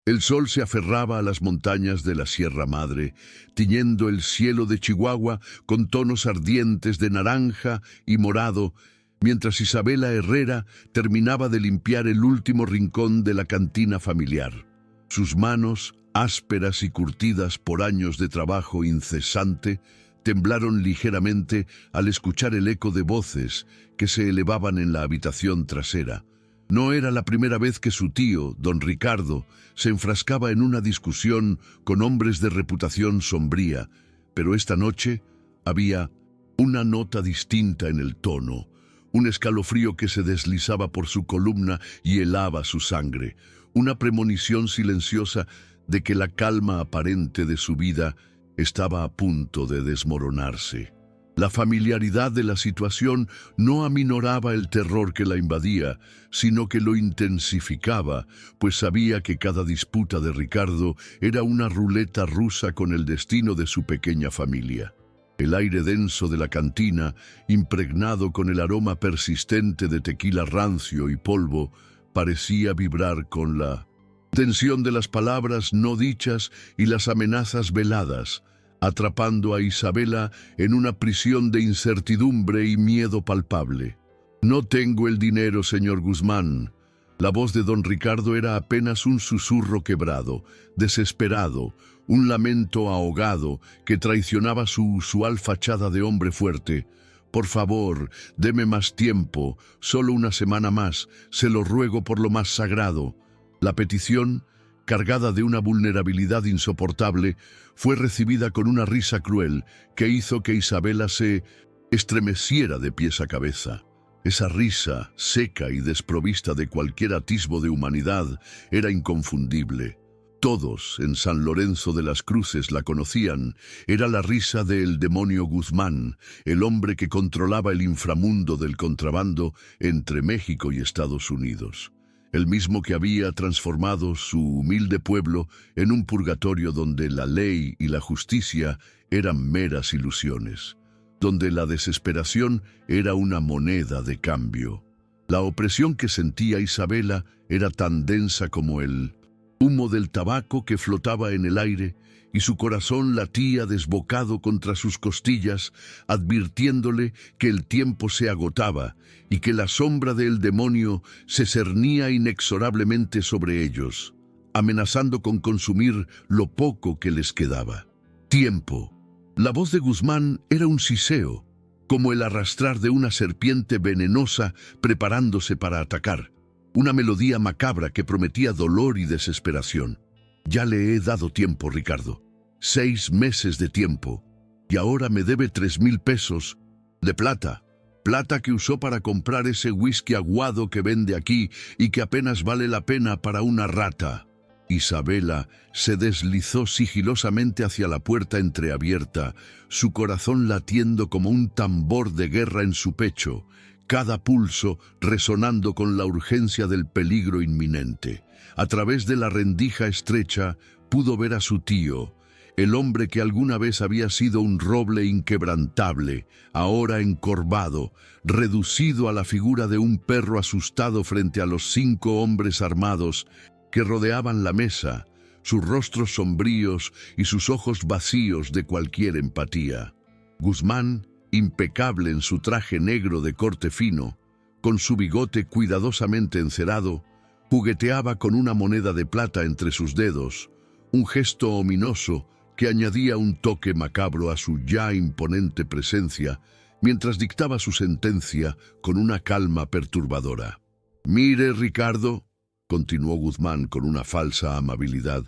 El sol se aferraba a las montañas de la Sierra Madre, tiñendo el cielo de Chihuahua con tonos ardientes de naranja y morado, mientras Isabela Herrera terminaba de limpiar el último rincón de la cantina familiar. Sus manos, ásperas y curtidas por años de trabajo incesante, temblaron ligeramente al escuchar el eco de voces que se elevaban en la habitación trasera. No era la primera vez que su tío, don Ricardo, se enfrascaba en una discusión con hombres de reputación sombría, pero esta noche había una nota distinta en el tono, un escalofrío que se deslizaba por su columna y helaba su sangre, una premonición silenciosa de que la calma aparente de su vida estaba a punto de desmoronarse. La familiaridad de la situación no aminoraba el terror que la invadía, sino que lo intensificaba, pues sabía que cada disputa de Ricardo era una ruleta rusa con el destino de su pequeña familia. El aire denso de la cantina, impregnado con el aroma persistente de tequila rancio y polvo, parecía vibrar con la tensión de las palabras no dichas y las amenazas veladas, atrapando a Isabela en una prisión de incertidumbre y miedo palpable. «No tengo el dinero, señor Guzmán». La voz de don Ricardo era apenas un susurro quebrado, desesperado, un lamento ahogado que traicionaba su usual fachada de hombre fuerte. «Por favor, deme más tiempo, solo una semana más, se lo ruego por lo más sagrado». La petición, cargada de una vulnerabilidad insoportable, fue recibida con una risa cruel que hizo que Isabela se estremeciera de pies a cabeza. Esa risa, seca y desprovista de cualquier atisbo de humanidad, era inconfundible. Todos en San Lorenzo de las Cruces la conocían. Era la risa del demonio Guzmán, el hombre que controlaba el inframundo del contrabando entre México y Estados Unidos. El mismo que había transformado su humilde pueblo en un purgatorio donde la ley y la justicia eran meras ilusiones, donde la desesperación era una moneda de cambio. La opresión que sentía Isabela era tan densa como el humo del tabaco que flotaba en el aire, y su corazón latía desbocado contra sus costillas, advirtiéndole que el tiempo se agotaba y que la sombra del demonio se cernía inexorablemente sobre ellos, amenazando con consumir lo poco que les quedaba. Tiempo. La voz de Guzmán era un siseo, como el arrastrar de una serpiente venenosa preparándose para atacar, una melodía macabra que prometía dolor y desesperación. «Ya le he dado tiempo, Ricardo. 6 meses de tiempo. Y ahora me debe 3,000 pesos de plata. Plata que usó para comprar ese whisky aguado que vende aquí y que apenas vale la pena para una rata». Isabela se deslizó sigilosamente hacia la puerta entreabierta, su corazón latiendo como un tambor de guerra en su pecho, cada pulso resonando con la urgencia del peligro inminente. A través de la rendija estrecha pudo ver a su tío, el hombre que alguna vez había sido un roble inquebrantable, ahora encorvado, reducido a la figura de un perro asustado frente a los 5 hombres armados que rodeaban la mesa, sus rostros sombríos y sus ojos vacíos de cualquier empatía. Guzmán, impecable en su traje negro de corte fino, con su bigote cuidadosamente encerado, jugueteaba con una moneda de plata entre sus dedos, un gesto ominoso que añadía un toque macabro a su ya imponente presencia, mientras dictaba su sentencia con una calma perturbadora. «Mire, Ricardo», continuó Guzmán con una falsa amabilidad,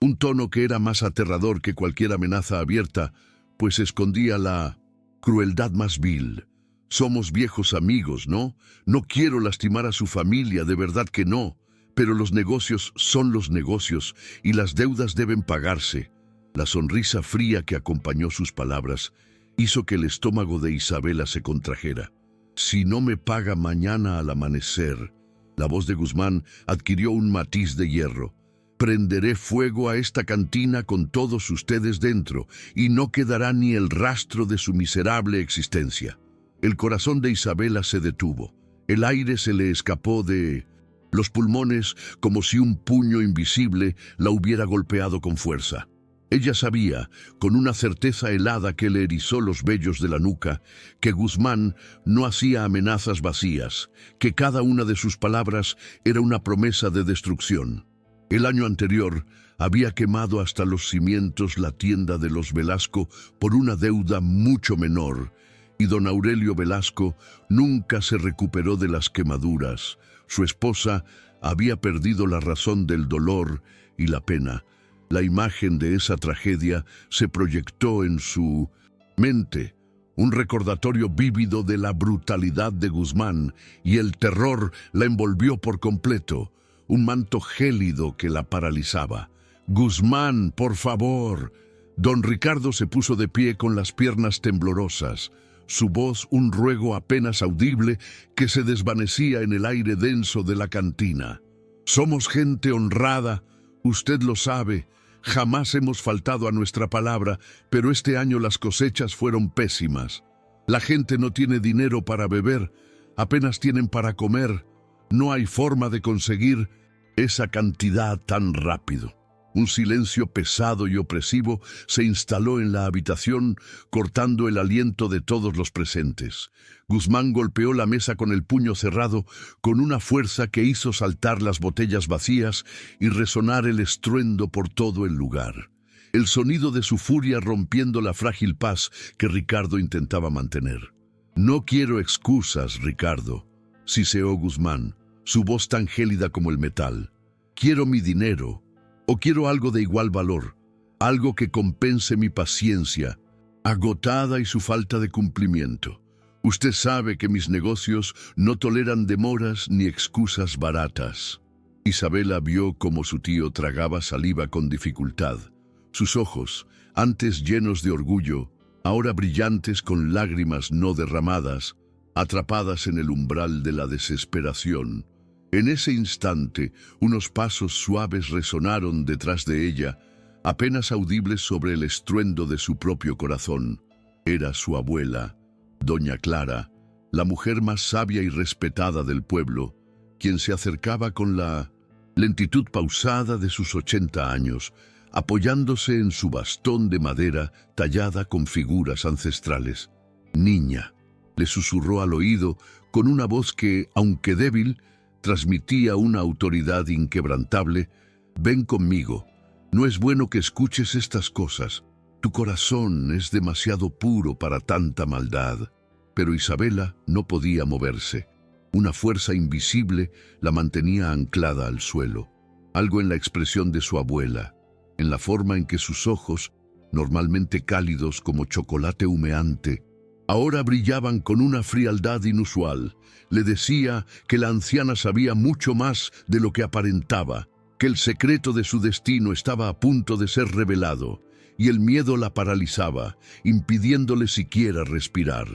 un tono que era más aterrador que cualquier amenaza abierta, pues escondía la crueldad más vil. «Somos viejos amigos, ¿no? No quiero lastimar a su familia, de verdad que no. Pero los negocios son los negocios y las deudas deben pagarse». La sonrisa fría que acompañó sus palabras hizo que el estómago de Isabela se contrajera. «Si no me paga mañana al amanecer», la voz de Guzmán adquirió un matiz de hierro, «prenderé fuego a esta cantina con todos ustedes dentro y no quedará ni el rastro de su miserable existencia». El corazón de Isabela se detuvo. El aire se le escapó de los pulmones como si un puño invisible la hubiera golpeado con fuerza. Ella sabía, con una certeza helada que le erizó los vellos de la nuca, que Guzmán no hacía amenazas vacías, que cada una de sus palabras era una promesa de destrucción. El año anterior había quemado hasta los cimientos la tienda de los Velasco por una deuda mucho menor, y don Aurelio Velasco nunca se recuperó de las quemaduras. Su esposa había perdido la razón del dolor y la pena. La imagen de esa tragedia se proyectó en su mente, un recordatorio vívido de la brutalidad de Guzmán, y el terror la envolvió por completo, un manto gélido que la paralizaba. «Guzmán, por favor». Don Ricardo se puso de pie con las piernas temblorosas, su voz un ruego apenas audible que se desvanecía en el aire denso de la cantina. «Somos gente honrada, usted lo sabe. Jamás hemos faltado a nuestra palabra, pero este año las cosechas fueron pésimas. La gente no tiene dinero para beber, apenas tienen para comer. No hay forma de conseguir esa cantidad tan rápido». Un silencio pesado y opresivo se instaló en la habitación, cortando el aliento de todos los presentes. Guzmán golpeó la mesa con el puño cerrado, con una fuerza que hizo saltar las botellas vacías y resonar el estruendo por todo el lugar. El sonido de su furia rompiendo la frágil paz que Ricardo intentaba mantener. «No quiero excusas, Ricardo», siseó Guzmán, su voz tan gélida como el metal. «Quiero mi dinero. O quiero algo de igual valor, algo que compense mi paciencia, agotada y su falta de cumplimiento. Usted sabe que mis negocios no toleran demoras ni excusas baratas». Isabela vio cómo su tío tragaba saliva con dificultad. Sus ojos, antes llenos de orgullo, ahora brillantes con lágrimas no derramadas, atrapadas en el umbral de la desesperación. En ese instante, unos pasos suaves resonaron detrás de ella, apenas audibles sobre el estruendo de su propio corazón. Era su abuela, doña Clara, la mujer más sabia y respetada del pueblo, quien se acercaba con la lentitud pausada de sus 80 años, apoyándose en su bastón de madera tallada con figuras ancestrales. «Niña», le susurró al oído con una voz que, aunque débil, transmitía una autoridad inquebrantable. «Ven conmigo. No es bueno que escuches estas cosas. Tu corazón es demasiado puro para tanta maldad». Pero Isabela no podía moverse. Una fuerza invisible la mantenía anclada al suelo. Algo en la expresión de su abuela, en la forma en que sus ojos, normalmente cálidos como chocolate humeante, ahora brillaban con una frialdad inusual, le decía que la anciana sabía mucho más de lo que aparentaba, que el secreto de su destino estaba a punto de ser revelado, y el miedo la paralizaba, impidiéndole siquiera respirar.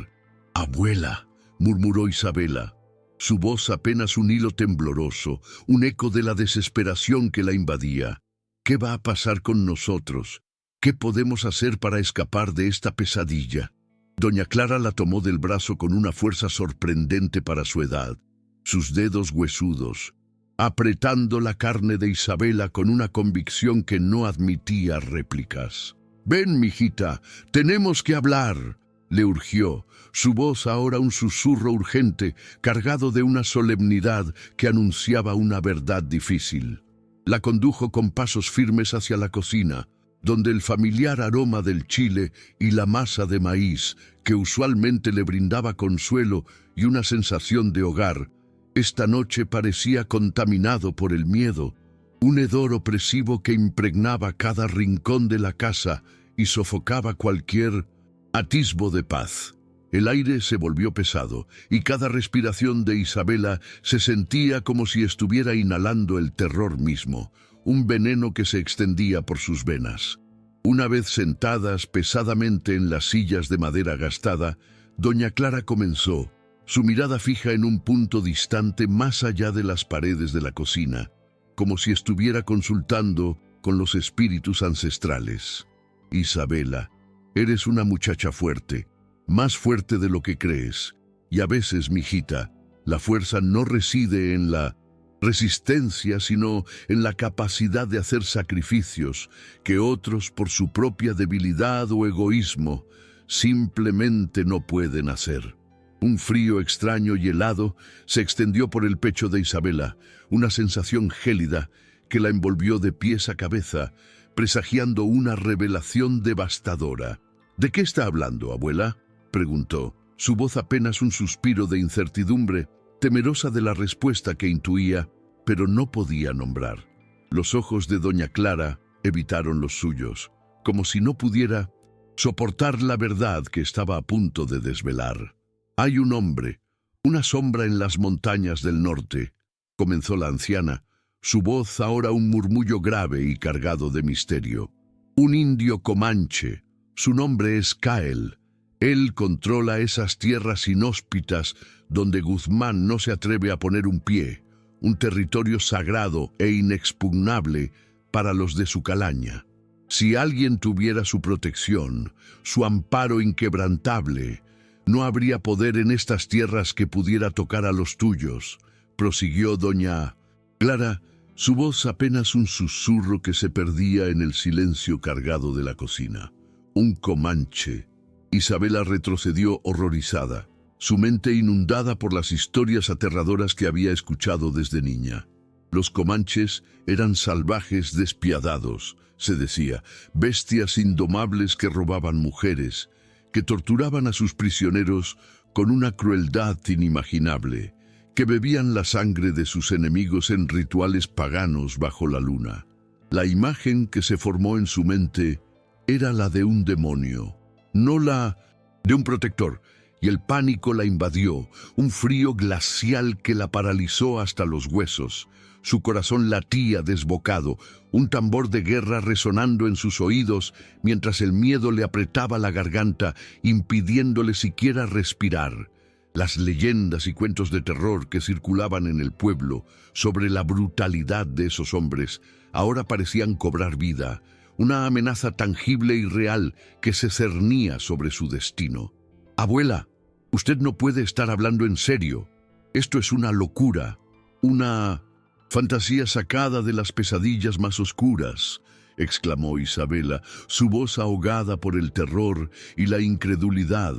«Abuela», murmuró Isabela, su voz apenas un hilo tembloroso, un eco de la desesperación que la invadía. «¿Qué va a pasar con nosotros? ¿Qué podemos hacer para escapar de esta pesadilla?» Doña Clara la tomó del brazo con una fuerza sorprendente para su edad, sus dedos huesudos, apretando la carne de Isabela con una convicción que no admitía réplicas. «Ven, mijita, tenemos que hablar», le urgió, su voz ahora un susurro urgente, cargado de una solemnidad que anunciaba una verdad difícil. La condujo con pasos firmes hacia la cocina, donde el familiar aroma del chile y la masa de maíz, que usualmente le brindaba consuelo y una sensación de hogar, esta noche parecía contaminado por el miedo, un hedor opresivo que impregnaba cada rincón de la casa y sofocaba cualquier atisbo de paz. El aire se volvió pesado, y cada respiración de Isabela se sentía como si estuviera inhalando el terror mismo, un veneno que se extendía por sus venas. Una vez sentadas pesadamente en las sillas de madera gastada, doña Clara comenzó, su mirada fija en un punto distante más allá de las paredes de la cocina, como si estuviera consultando con los espíritus ancestrales. «Isabela, eres una muchacha fuerte, más fuerte de lo que crees, y a veces, mijita, la fuerza no reside en la resistencia, sino en la capacidad de hacer sacrificios que otros, por su propia debilidad o egoísmo, simplemente no pueden hacer. Un frío extraño y helado se extendió por el pecho de Isabela, una sensación gélida que la envolvió de pies a cabeza, presagiando una revelación devastadora. ¿De qué está hablando, abuela?, preguntó, su voz apenas un suspiro de incertidumbre, temerosa de la respuesta que intuía, pero no podía nombrar. Los ojos de doña Clara evitaron los suyos, como si no pudiera soportar la verdad que estaba a punto de desvelar. «Hay un hombre, una sombra en las montañas del norte», comenzó la anciana, su voz ahora un murmullo grave y cargado de misterio. «Un indio comanche, su nombre es Cael. Él controla esas tierras inhóspitas donde Guzmán no se atreve a poner un pie, un territorio sagrado e inexpugnable para los de su calaña. Si alguien tuviera su protección, su amparo inquebrantable, no habría poder en estas tierras que pudiera tocar a los tuyos», prosiguió doña Clara, su voz apenas un susurro que se perdía en el silencio cargado de la cocina. «Un comanche». Isabela retrocedió horrorizada, su mente inundada por las historias aterradoras que había escuchado desde niña. Los comanches eran salvajes despiadados, se decía, bestias indomables que robaban mujeres, que torturaban a sus prisioneros con una crueldad inimaginable, que bebían la sangre de sus enemigos en rituales paganos bajo la luna. La imagen que se formó en su mente era la de un demonio, no la de un protector, y el pánico la invadió, un frío glacial que la paralizó hasta los huesos. Su corazón latía desbocado, un tambor de guerra resonando en sus oídos, mientras el miedo le apretaba la garganta, impidiéndole siquiera respirar. Las leyendas y cuentos de terror que circulaban en el pueblo sobre la brutalidad de esos hombres ahora parecían cobrar vida, una amenaza tangible y real que se cernía sobre su destino. «Abuela, usted no puede estar hablando en serio. Esto es una locura, una fantasía sacada de las pesadillas más oscuras», exclamó Isabela, su voz ahogada por el terror y la incredulidad,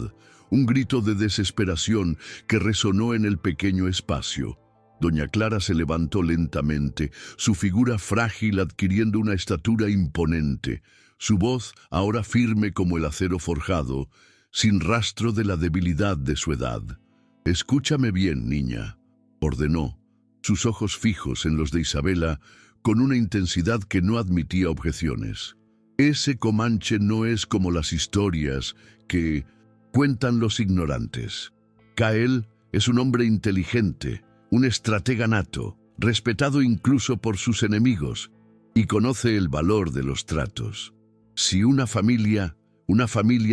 un grito de desesperación que resonó en el pequeño espacio. Doña Clara se levantó lentamente, su figura frágil adquiriendo una estatura imponente, su voz ahora firme como el acero forjado, sin rastro de la debilidad de su edad. «Escúchame bien, niña», ordenó, sus ojos fijos en los de Isabela, con una intensidad que no admitía objeciones. «Ese comanche no es como las historias que cuentan los ignorantes. Cael es un hombre inteligente, un estratega nato, respetado incluso por sus enemigos, y conoce el valor de los tratos. Si una familia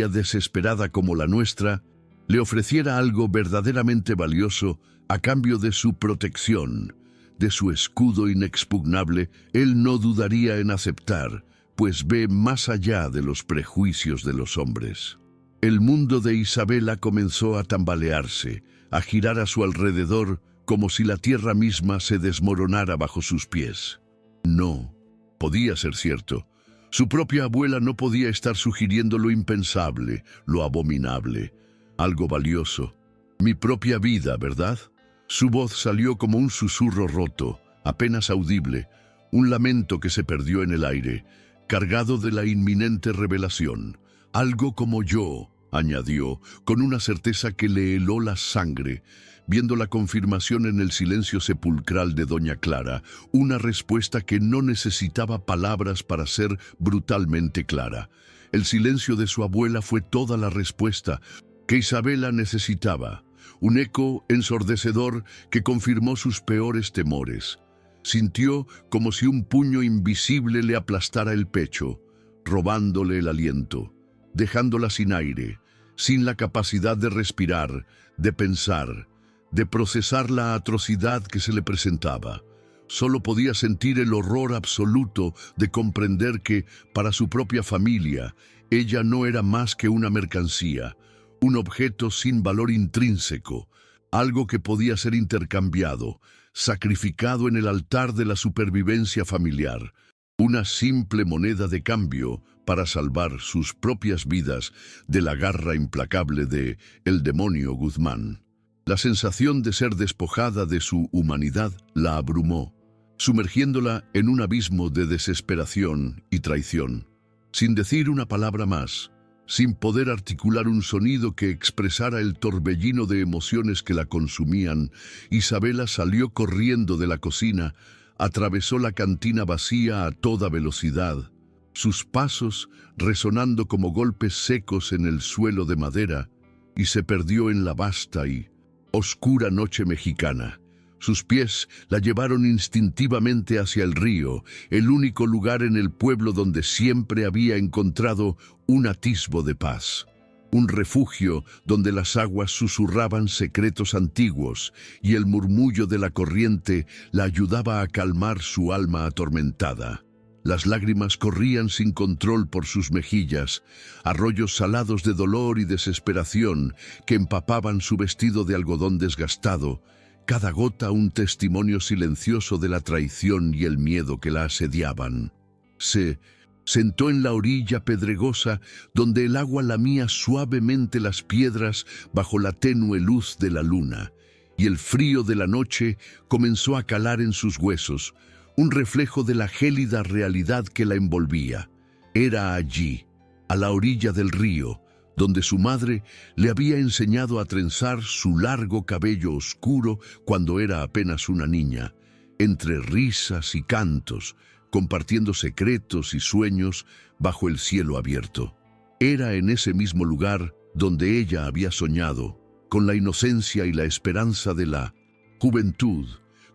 desesperada como la nuestra, le ofreciera algo verdaderamente valioso a cambio de su protección, de su escudo inexpugnable, él no dudaría en aceptar, pues ve más allá de los prejuicios de los hombres». El mundo de Isabela comenzó a tambalearse, a girar a su alrededor como si la tierra misma se desmoronara bajo sus pies. No, podía ser cierto. Su propia abuela no podía estar sugiriendo lo impensable, lo abominable, algo valioso. «Mi propia vida, ¿verdad?». Su voz salió como un susurro roto, apenas audible, un lamento que se perdió en el aire, cargado de la inminente revelación. «Algo como yo», añadió, con una certeza que le heló la sangre, viendo la confirmación en el silencio sepulcral de doña Clara, una respuesta que no necesitaba palabras para ser brutalmente clara. El silencio de su abuela fue toda la respuesta que Isabela necesitaba, un eco ensordecedor que confirmó sus peores temores. Sintió como si un puño invisible le aplastara el pecho, robándole el aliento, dejándola sin aire, sin la capacidad de respirar, de pensar, de procesar la atrocidad que se le presentaba. Solo podía sentir el horror absoluto de comprender que, para su propia familia, ella no era más que una mercancía, un objeto sin valor intrínseco, algo que podía ser intercambiado, sacrificado en el altar de la supervivencia familiar, una simple moneda de cambio para salvar sus propias vidas de la garra implacable de el demonio Guzmán. La sensación de ser despojada de su humanidad la abrumó, sumergiéndola en un abismo de desesperación y traición. Sin decir una palabra más, sin poder articular un sonido que expresara el torbellino de emociones que la consumían, Isabela salió corriendo de la cocina, atravesó la cantina vacía a toda velocidad, sus pasos resonando como golpes secos en el suelo de madera, y se perdió en la vasta y oscura noche mexicana. Sus pies la llevaron instintivamente hacia el río, el único lugar en el pueblo donde siempre había encontrado un atisbo de paz. Un refugio donde las aguas susurraban secretos antiguos y el murmullo de la corriente la ayudaba a calmar su alma atormentada. Las lágrimas corrían sin control por sus mejillas, arroyos salados de dolor y desesperación que empapaban su vestido de algodón desgastado, cada gota un testimonio silencioso de la traición y el miedo que la asediaban. Se sentó en la orilla pedregosa donde el agua lamía suavemente las piedras bajo la tenue luz de la luna, y el frío de la noche comenzó a calar en sus huesos, un reflejo de la gélida realidad que la envolvía. Era allí, a la orilla del río, donde su madre le había enseñado a trenzar su largo cabello oscuro cuando era apenas una niña, entre risas y cantos, compartiendo secretos y sueños bajo el cielo abierto. Era en ese mismo lugar donde ella había soñado, con la inocencia y la esperanza de la juventud,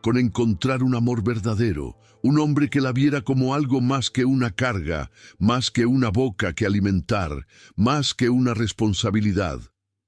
con encontrar un amor verdadero, un hombre que la viera como algo más que una carga, más que una boca que alimentar, más que una responsabilidad.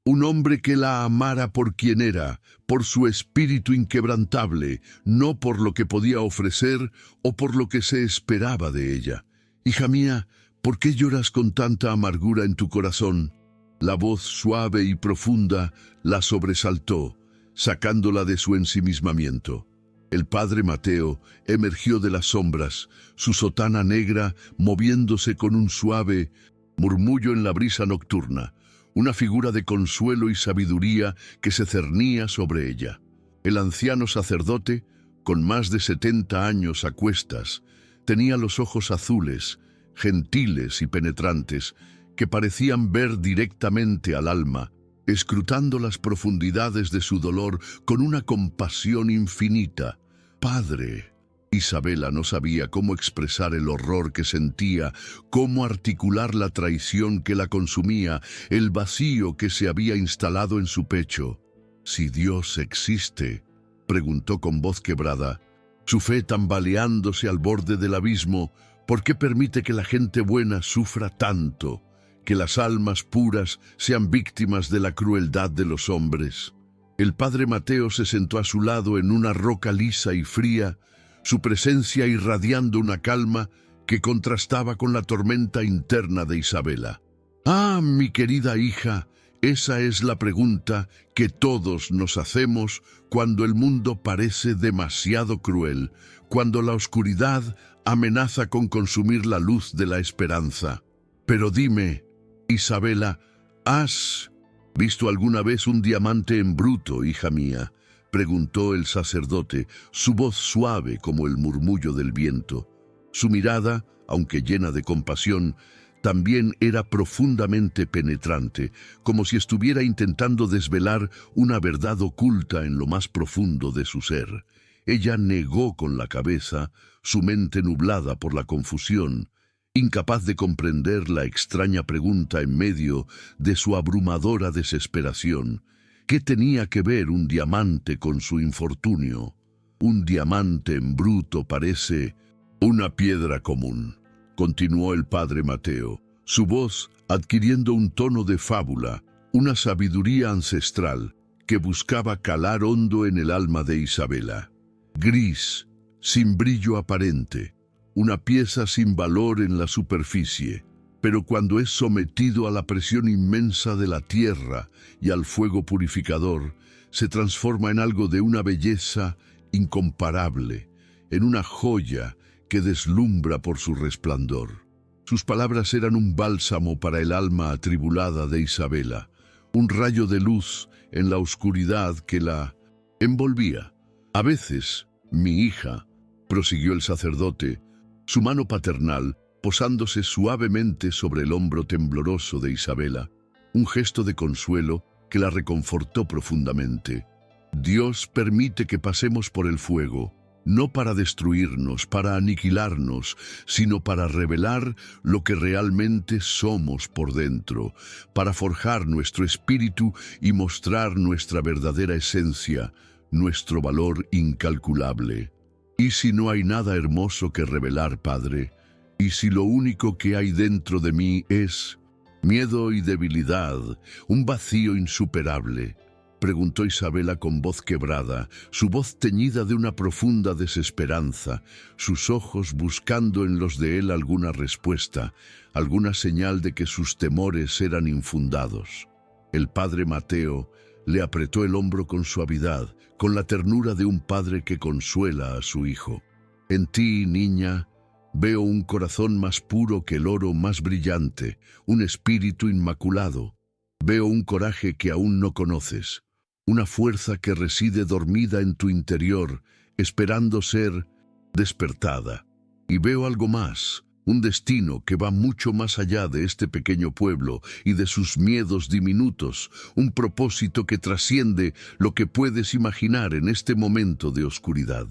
Un hombre que la amara por quien era, por su espíritu inquebrantable, no por lo que podía ofrecer o por lo que se esperaba de ella. Hija mía, ¿por qué lloras con tanta amargura en tu corazón? La voz suave y profunda la sobresaltó, sacándola de su ensimismamiento. El padre Mateo emergió de las sombras, su sotana negra moviéndose con un suave murmullo en la brisa nocturna, una figura de consuelo y sabiduría que se cernía sobre ella. El anciano sacerdote, con más de 70 años a cuestas, tenía los ojos azules, gentiles y penetrantes, que parecían ver directamente al alma, escrutando las profundidades de su dolor con una compasión infinita. Padre. Isabela no sabía cómo expresar el horror que sentía, cómo articular la traición que la consumía, el vacío que se había instalado en su pecho. «Si Dios existe», preguntó con voz quebrada, su fe tambaleándose al borde del abismo, ¿por qué permite que la gente buena sufra tanto, que las almas puras sean víctimas de la crueldad de los hombres? El padre Mateo se sentó a su lado en una roca lisa y fría, su presencia irradiando una calma que contrastaba con la tormenta interna de Isabela. «Ah, mi querida hija, esa es la pregunta que todos nos hacemos cuando el mundo parece demasiado cruel, cuando la oscuridad amenaza con consumir la luz de la esperanza. Pero dime, Isabela, ¿has visto alguna vez un diamante en bruto, hija mía?», preguntó el sacerdote, su voz suave como el murmullo del viento. Su mirada, aunque llena de compasión, también era profundamente penetrante, como si estuviera intentando desvelar una verdad oculta en lo más profundo de su ser. Ella negó con la cabeza, su mente nublada por la confusión, incapaz de comprender la extraña pregunta en medio de su abrumadora desesperación. ¿Qué tenía que ver un diamante con su infortunio? Un diamante en bruto parece una piedra común, continuó el padre Mateo, su voz adquiriendo un tono de fábula, una sabiduría ancestral que buscaba calar hondo en el alma de Isabela. Gris, sin brillo aparente, una pieza sin valor en la superficie, pero cuando es sometido a la presión inmensa de la tierra y al fuego purificador, se transforma en algo de una belleza incomparable, en una joya que deslumbra por su resplandor. Sus palabras eran un bálsamo para el alma atribulada de Isabela, un rayo de luz en la oscuridad que la envolvía. A veces, mi hija, prosiguió el sacerdote, su mano paternal posándose suavemente sobre el hombro tembloroso de Isabela, un gesto de consuelo que la reconfortó profundamente. Dios permite que pasemos por el fuego, no para destruirnos, para aniquilarnos, sino para revelar lo que realmente somos por dentro, para forjar nuestro espíritu y mostrar nuestra verdadera esencia, nuestro valor incalculable. ¿Y si no hay nada hermoso que revelar, Padre? ¿Y si lo único que hay dentro de mí es miedo y debilidad, un vacío insuperable? Preguntó Isabela con voz quebrada, su voz teñida de una profunda desesperanza, sus ojos buscando en los de él alguna respuesta, alguna señal de que sus temores eran infundados. El padre Mateo le apretó el hombro con suavidad, con la ternura de un padre que consuela a su hijo. En ti, niña, veo un corazón más puro que el oro más brillante, un espíritu inmaculado. Veo un coraje que aún no conoces, una fuerza que reside dormida en tu interior, esperando ser despertada. Y veo algo más, un destino que va mucho más allá de este pequeño pueblo y de sus miedos diminutos, un propósito que trasciende lo que puedes imaginar en este momento de oscuridad.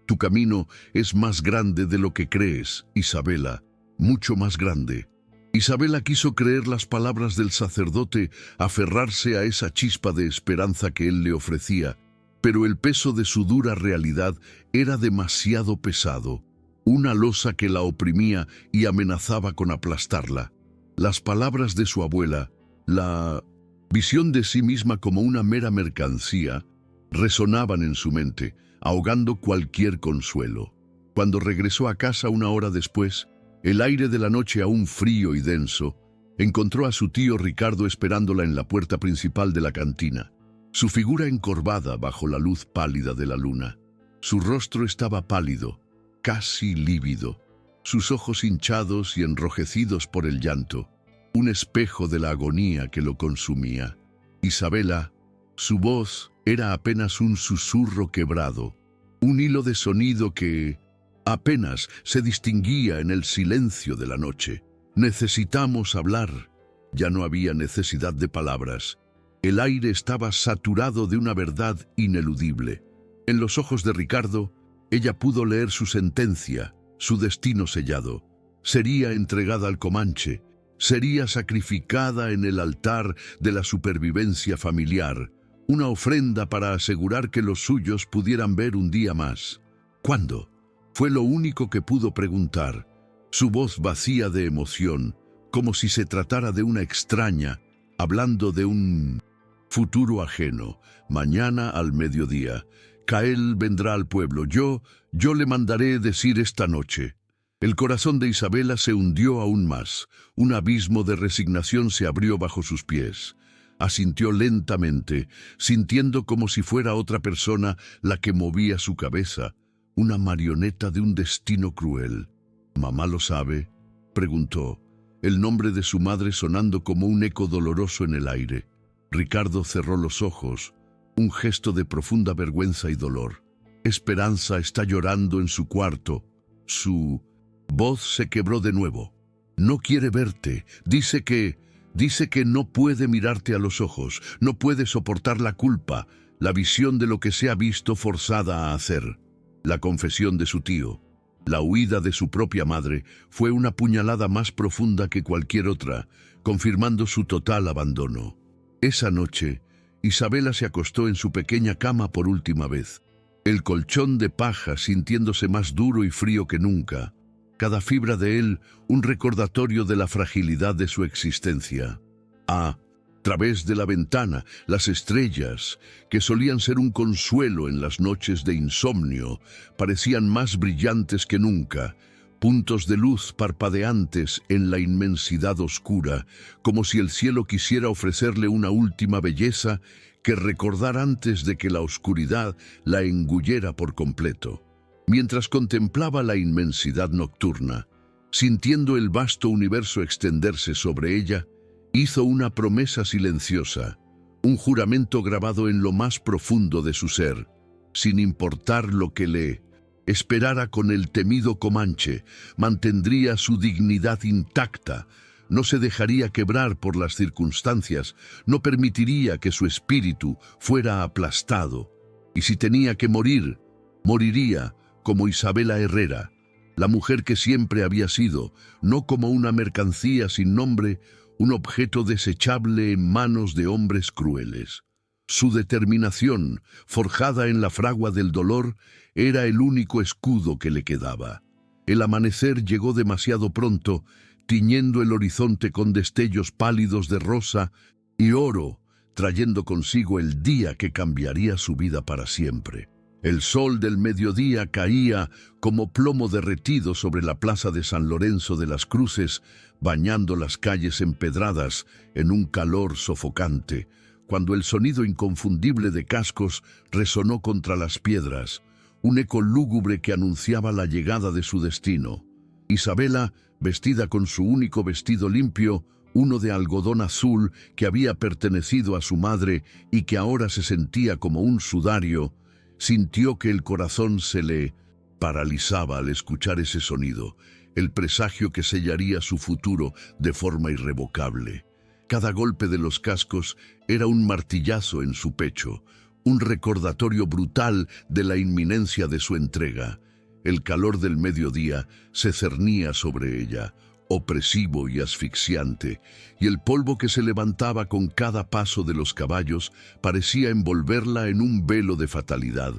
Tu camino es más grande de lo que crees, Isabela, mucho más grande. Isabela quiso creer las palabras del sacerdote, aferrarse a esa chispa de esperanza que él le ofrecía, pero el peso de su dura realidad era demasiado pesado, una losa que la oprimía y amenazaba con aplastarla. Las palabras de su abuela, la visión de sí misma como una mera mercancía, resonaban en su mente, ahogando cualquier consuelo. Cuando regresó a casa una hora después, el aire de la noche aún frío y denso, encontró a su tío Ricardo esperándola en la puerta principal de la cantina, su figura encorvada bajo la luz pálida de la luna. Su rostro estaba pálido, casi lívido, sus ojos hinchados y enrojecidos por el llanto, un espejo de la agonía que lo consumía. Isabela, su voz era apenas un susurro quebrado, un hilo de sonido que apenas se distinguía en el silencio de la noche. Necesitamos hablar. Ya no había necesidad de palabras. El aire estaba saturado de una verdad ineludible. En los ojos de Ricardo, ella pudo leer su sentencia, su destino sellado. Sería entregada al Comanche, sería sacrificada en el altar de la supervivencia familiar, una ofrenda para asegurar que los suyos pudieran ver un día más. ¿Cuándo? Fue lo único que pudo preguntar, su voz vacía de emoción, como si se tratara de una extraña, hablando de un futuro ajeno. Mañana al mediodía, Cael vendrá al pueblo. Yo le mandaré decir esta noche. El corazón de Isabela se hundió aún más. Un abismo de resignación se abrió bajo sus pies. Asintió lentamente, sintiendo como si fuera otra persona la que movía su cabeza, una marioneta de un destino cruel. ¿Mamá lo sabe?, preguntó, el nombre de su madre sonando como un eco doloroso en el aire. Ricardo cerró los ojos, un gesto de profunda vergüenza y dolor. Esperanza está llorando en su cuarto. Su voz se quebró de nuevo. No quiere verte. Dice que no puede mirarte a los ojos, no puede soportar la culpa, la visión de lo que se ha visto forzada a hacer. La confesión de su tío, la huida de su propia madre, fue una puñalada más profunda que cualquier otra, confirmando su total abandono. Esa noche, Isabela se acostó en su pequeña cama por última vez. El colchón de paja sintiéndose más duro y frío que nunca, cada fibra de él un recordatorio de la fragilidad de su existencia. A través de la ventana, las estrellas, que solían ser un consuelo en las noches de insomnio, parecían más brillantes que nunca, puntos de luz parpadeantes en la inmensidad oscura, como si el cielo quisiera ofrecerle una última belleza que recordar antes de que la oscuridad la engullera por completo. Mientras contemplaba la inmensidad nocturna, sintiendo el vasto universo extenderse sobre ella, hizo una promesa silenciosa, un juramento grabado en lo más profundo de su ser. Sin importar lo que le esperara con el temido Comanche, mantendría su dignidad intacta, no se dejaría quebrar por las circunstancias, no permitiría que su espíritu fuera aplastado. Y si tenía que morir, moriría como Isabela Herrera, la mujer que siempre había sido, no como una mercancía sin nombre, un objeto desechable en manos de hombres crueles. Su determinación, forjada en la fragua del dolor, era el único escudo que le quedaba. El amanecer llegó demasiado pronto, tiñendo el horizonte con destellos pálidos de rosa y oro, trayendo consigo el día que cambiaría su vida para siempre. El sol del mediodía caía como plomo derretido sobre la plaza de San Lorenzo de las Cruces, bañando las calles empedradas en un calor sofocante, cuando el sonido inconfundible de cascos resonó contra las piedras, un eco lúgubre que anunciaba la llegada de su destino. Isabela, vestida con su único vestido limpio, uno de algodón azul que había pertenecido a su madre y que ahora se sentía como un sudario, sintió que el corazón se le paralizaba al escuchar ese sonido, el presagio que sellaría su futuro de forma irrevocable. Cada golpe de los cascos era un martillazo en su pecho, un recordatorio brutal de la inminencia de su entrega. El calor del mediodía se cernía sobre ella, opresivo y asfixiante, y el polvo que se levantaba con cada paso de los caballos parecía envolverla en un velo de fatalidad,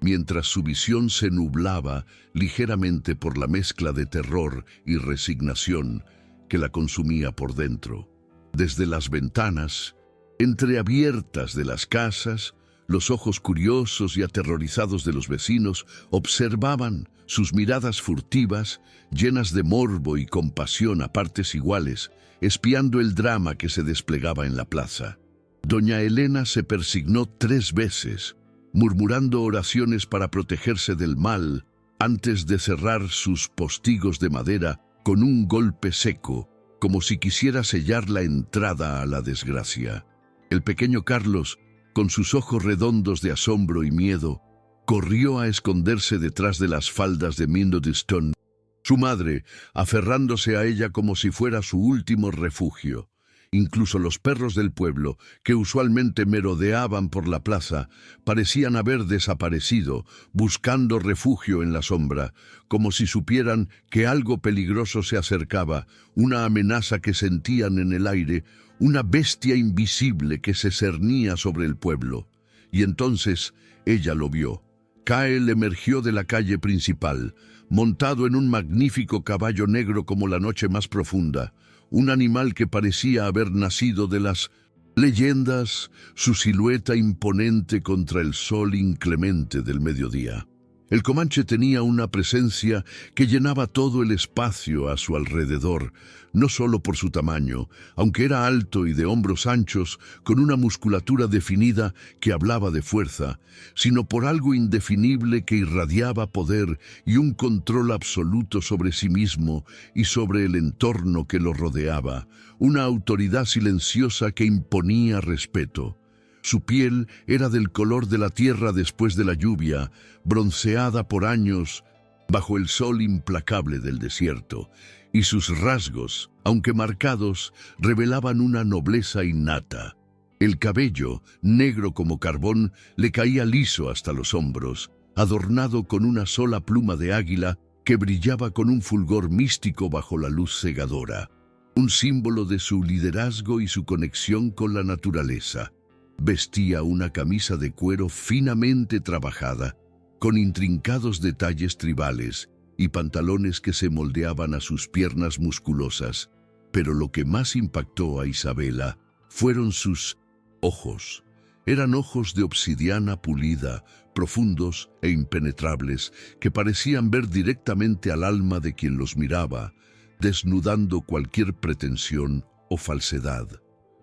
mientras su visión se nublaba ligeramente por la mezcla de terror y resignación que la consumía por dentro. Desde las ventanas, entreabiertas de las casas, los ojos curiosos y aterrorizados de los vecinos observaban, sus miradas furtivas, llenas de morbo y compasión a partes iguales, espiando el drama que se desplegaba en la plaza. Doña Elena se persignó 3 veces, murmurando oraciones para protegerse del mal, antes de cerrar sus postigos de madera con un golpe seco, como si quisiera sellar la entrada a la desgracia. El pequeño Carlos, con sus ojos redondos de asombro y miedo, corrió a esconderse detrás de las faldas de Mindodeston, su madre aferrándose a ella como si fuera su último refugio. Incluso los perros del pueblo, que usualmente merodeaban por la plaza, parecían haber desaparecido, buscando refugio en la sombra, como si supieran que algo peligroso se acercaba, una amenaza que sentían en el aire, una bestia invisible que se cernía sobre el pueblo. Y entonces ella lo vio. Kyle emergió de la calle principal, montado en un magnífico caballo negro como la noche más profunda, un animal que parecía haber nacido de las leyendas, su silueta imponente contra el sol inclemente del mediodía. El Comanche tenía una presencia que llenaba todo el espacio a su alrededor, no solo por su tamaño, aunque era alto y de hombros anchos, con una musculatura definida que hablaba de fuerza, sino por algo indefinible que irradiaba poder y un control absoluto sobre sí mismo y sobre el entorno que lo rodeaba, una autoridad silenciosa que imponía respeto. Su piel era del color de la tierra después de la lluvia, bronceada por años bajo el sol implacable del desierto, y sus rasgos, aunque marcados, revelaban una nobleza innata. El cabello, negro como carbón, le caía liso hasta los hombros, adornado con una sola pluma de águila que brillaba con un fulgor místico bajo la luz cegadora, un símbolo de su liderazgo y su conexión con la naturaleza. Vestía una camisa de cuero finamente trabajada, con intrincados detalles tribales y pantalones que se moldeaban a sus piernas musculosas, pero lo que más impactó a Isabela fueron sus ojos. Eran ojos de obsidiana pulida, profundos e impenetrables, que parecían ver directamente al alma de quien los miraba, desnudando cualquier pretensión o falsedad.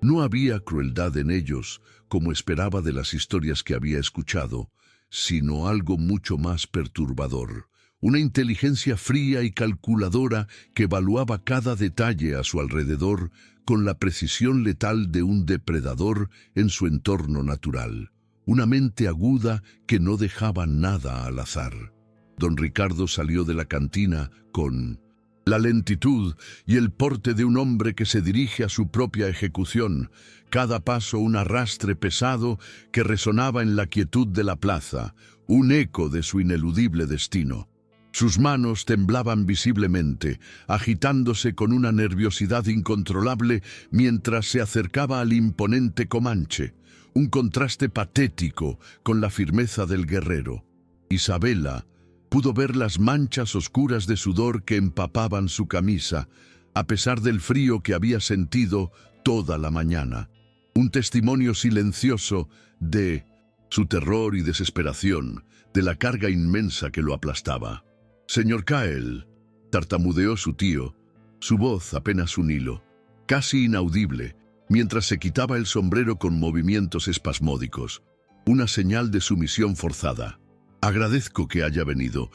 No había crueldad en ellos, como esperaba de las historias que había escuchado, sino algo mucho más perturbador. Una inteligencia fría y calculadora que evaluaba cada detalle a su alrededor con la precisión letal de un depredador en su entorno natural. Una mente aguda que no dejaba nada al azar. Don Ricardo salió de la cantina con la lentitud y el porte de un hombre que se dirige a su propia ejecución, cada paso un arrastre pesado que resonaba en la quietud de la plaza, un eco de su ineludible destino. Sus manos temblaban visiblemente, agitándose con una nerviosidad incontrolable mientras se acercaba al imponente Comanche, un contraste patético con la firmeza del guerrero. Isabela pudo ver las manchas oscuras de sudor que empapaban su camisa, a pesar del frío que había sentido toda la mañana. Un testimonio silencioso de su terror y desesperación, de la carga inmensa que lo aplastaba. «Señor Cael», tartamudeó su tío, su voz apenas un hilo, casi inaudible, mientras se quitaba el sombrero con movimientos espasmódicos, una señal de sumisión forzada. «Agradezco que haya venido.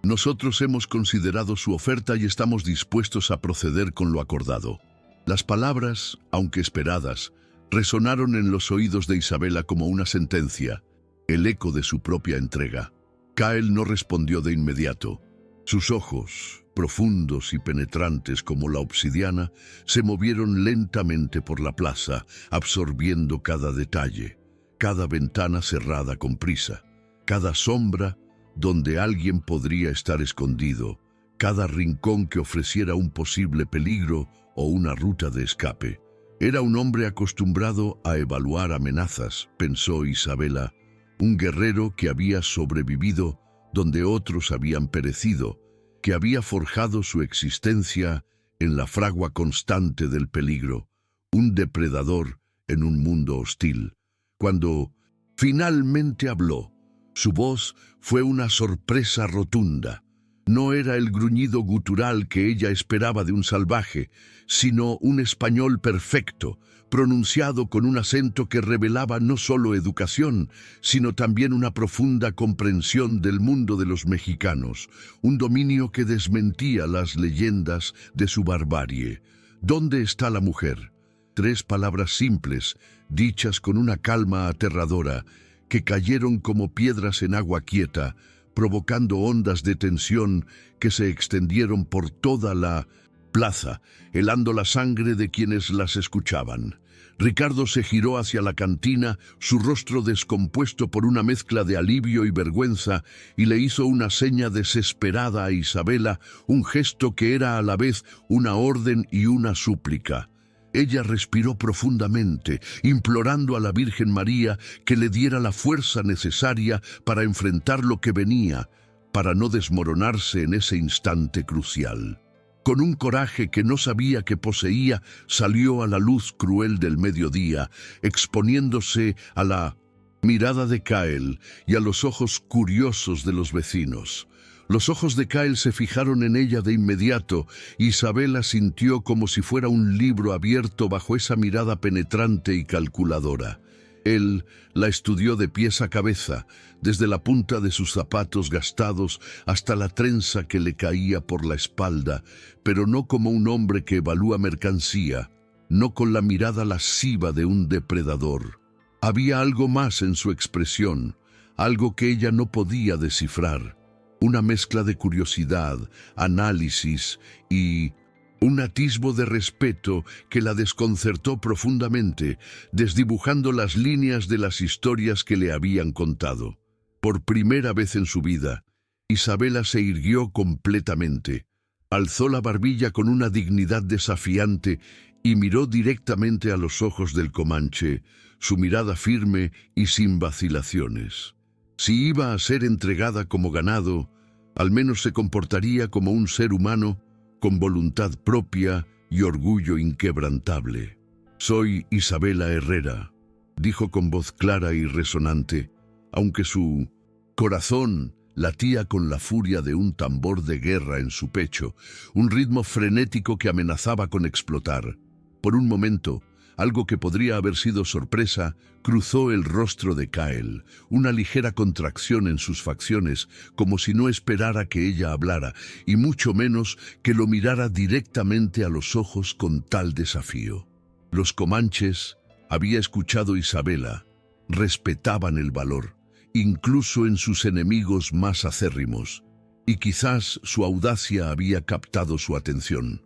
Nosotros hemos considerado su oferta y estamos dispuestos a proceder con lo acordado». Las palabras, aunque esperadas, resonaron en los oídos de Isabela como una sentencia, el eco de su propia entrega. Cael no respondió de inmediato. Sus ojos, profundos y penetrantes como la obsidiana, se movieron lentamente por la plaza, absorbiendo cada detalle, cada ventana cerrada con prisa, cada sombra donde alguien podría estar escondido, cada rincón que ofreciera un posible peligro o una ruta de escape. Era un hombre acostumbrado a evaluar amenazas, pensó Isabela, un guerrero que había sobrevivido donde otros habían perecido, que había forjado su existencia en la fragua constante del peligro, un depredador en un mundo hostil. Cuando finalmente habló, su voz fue una sorpresa rotunda. No era el gruñido gutural que ella esperaba de un salvaje, sino un español perfecto, pronunciado con un acento que revelaba no solo educación, sino también una profunda comprensión del mundo de los mexicanos, un dominio que desmentía las leyendas de su barbarie. «¿Dónde está la mujer?». 3 palabras simples, dichas con una calma aterradora, que cayeron como piedras en agua quieta, provocando ondas de tensión que se extendieron por toda la plaza, helando la sangre de quienes las escuchaban. Ricardo se giró hacia la cantina, su rostro descompuesto por una mezcla de alivio y vergüenza, y le hizo una seña desesperada a Isabela, un gesto que era a la vez una orden y una súplica. Ella respiró profundamente, implorando a la Virgen María que le diera la fuerza necesaria para enfrentar lo que venía, para no desmoronarse en ese instante crucial. Con un coraje que no sabía que poseía, salió a la luz cruel del mediodía, exponiéndose a la mirada de Cael y a los ojos curiosos de los vecinos. Los ojos de Cael se fijaron en ella de inmediato. Isabela sintió como si fuera un libro abierto bajo esa mirada penetrante y calculadora. Él la estudió de pies a cabeza, desde la punta de sus zapatos gastados hasta la trenza que le caía por la espalda, pero no como un hombre que evalúa mercancía, no con la mirada lasciva de un depredador. Había algo más en su expresión, algo que ella no podía descifrar. Una mezcla de curiosidad, análisis y un atisbo de respeto que la desconcertó profundamente, desdibujando las líneas de las historias que le habían contado. Por primera vez en su vida, Isabela se irguió completamente. Alzó la barbilla con una dignidad desafiante y miró directamente a los ojos del Comanche, su mirada firme y sin vacilaciones. Si iba a ser entregada como ganado, al menos se comportaría como un ser humano con voluntad propia y orgullo inquebrantable. «Soy Isabela Herrera», dijo con voz clara y resonante, aunque su corazón latía con la furia de un tambor de guerra en su pecho, un ritmo frenético que amenazaba con explotar. Por un momento, algo que podría haber sido sorpresa, cruzó el rostro de Kyle, una ligera contracción en sus facciones, como si no esperara que ella hablara, y mucho menos que lo mirara directamente a los ojos con tal desafío. Los comanches, había escuchado Isabela, respetaban el valor, incluso en sus enemigos más acérrimos, y quizás su audacia había captado su atención.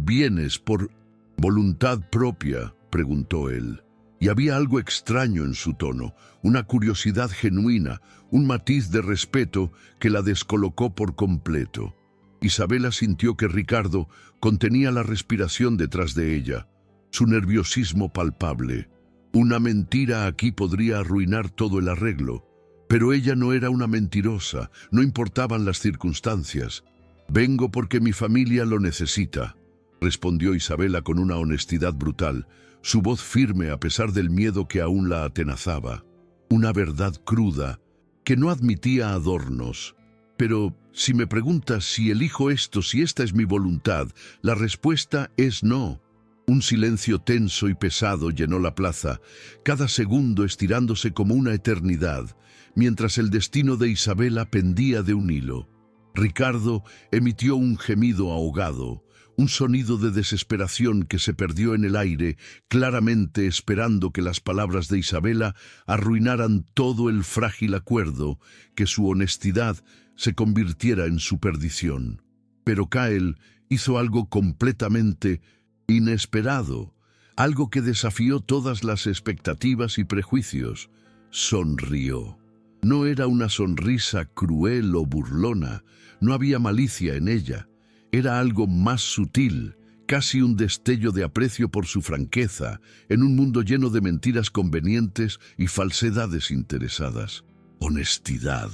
«¿Vienes por voluntad propia?», preguntó él, y había algo extraño en su tono, una curiosidad genuina, un matiz de respeto que la descolocó por completo. Isabela sintió que Ricardo contenía la respiración detrás de ella, su nerviosismo palpable. Una mentira aquí podría arruinar todo el arreglo, pero ella no era una mentirosa, no importaban las circunstancias. «Vengo porque mi familia lo necesita», respondió Isabela con una honestidad brutal, su voz firme a pesar del miedo que aún la atenazaba. Una verdad cruda, que no admitía adornos. «Pero si me preguntas si elijo esto, si esta es mi voluntad, la respuesta es no». Un silencio tenso y pesado llenó la plaza, cada segundo estirándose como una eternidad, mientras el destino de Isabela pendía de un hilo. Ricardo emitió un gemido ahogado, un sonido de desesperación que se perdió en el aire, claramente esperando que las palabras de Isabela arruinaran todo el frágil acuerdo, que su honestidad se convirtiera en su perdición. Pero Kyle hizo algo completamente inesperado, algo que desafió todas las expectativas y prejuicios. Sonrió. No era una sonrisa cruel o burlona, no había malicia en ella. Era algo más sutil, casi un destello de aprecio por su franqueza, en un mundo lleno de mentiras convenientes y falsedades interesadas. «Honestidad»,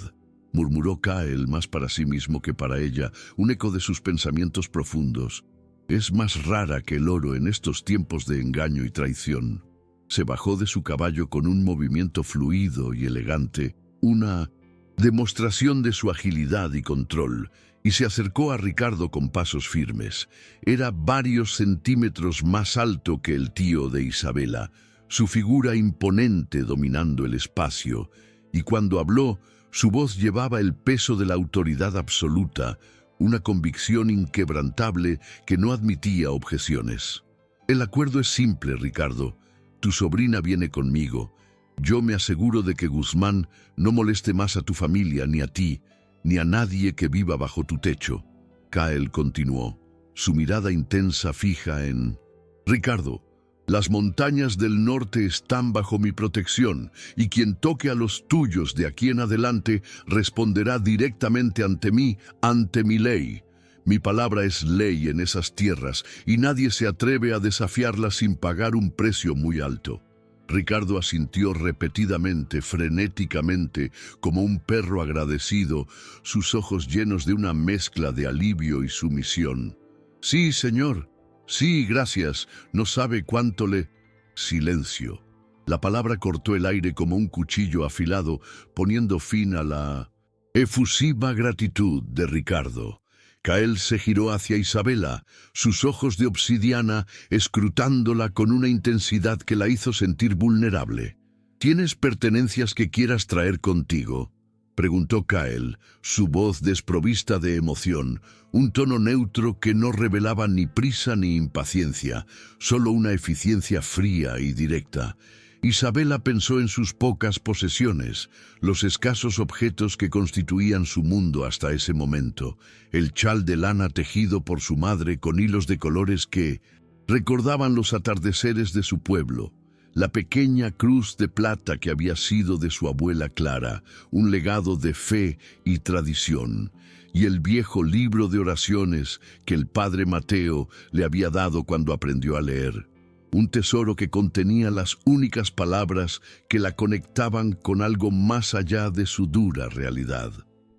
murmuró Kyle más para sí mismo que para ella, un eco de sus pensamientos profundos. «Es más rara que el oro en estos tiempos de engaño y traición». Se bajó de su caballo con un movimiento fluido y elegante, una demostración de su agilidad y control, y se acercó a Ricardo con pasos firmes. Era varios centímetros más alto que el tío de Isabela, su figura imponente dominando el espacio, y cuando habló, su voz llevaba el peso de la autoridad absoluta, una convicción inquebrantable que no admitía objeciones. «El acuerdo es simple, Ricardo. Tu sobrina viene conmigo. Yo me aseguro de que Guzmán no moleste más a tu familia, ni a ti, ni a nadie que viva bajo tu techo». Kyle continuó, su mirada intensa fija en «Ricardo, las montañas del norte están bajo mi protección, y quien toque a los tuyos de aquí en adelante responderá directamente ante mí, ante mi ley. Mi palabra es ley en esas tierras, y nadie se atreve a desafiarla sin pagar un precio muy alto». Ricardo asintió repetidamente, frenéticamente, como un perro agradecido, sus ojos llenos de una mezcla de alivio y sumisión. «Sí, señor. Sí, gracias. No sabe cuánto le...». Silencio. La palabra cortó el aire como un cuchillo afilado, poniendo fin a la efusiva gratitud de Ricardo. Kyle se giró hacia Isabela, sus ojos de obsidiana escrutándola con una intensidad que la hizo sentir vulnerable. «¿Tienes pertenencias que quieras traer contigo?», preguntó Kyle, su voz desprovista de emoción, un tono neutro que no revelaba ni prisa ni impaciencia, solo una eficiencia fría y directa. Isabela pensó en sus pocas posesiones, los escasos objetos que constituían su mundo hasta ese momento, el chal de lana tejido por su madre con hilos de colores que recordaban los atardeceres de su pueblo, la pequeña cruz de plata que había sido de su abuela Clara, un legado de fe y tradición, y el viejo libro de oraciones que el padre Mateo le había dado cuando aprendió a leer. Un tesoro que contenía las únicas palabras que la conectaban con algo más allá de su dura realidad.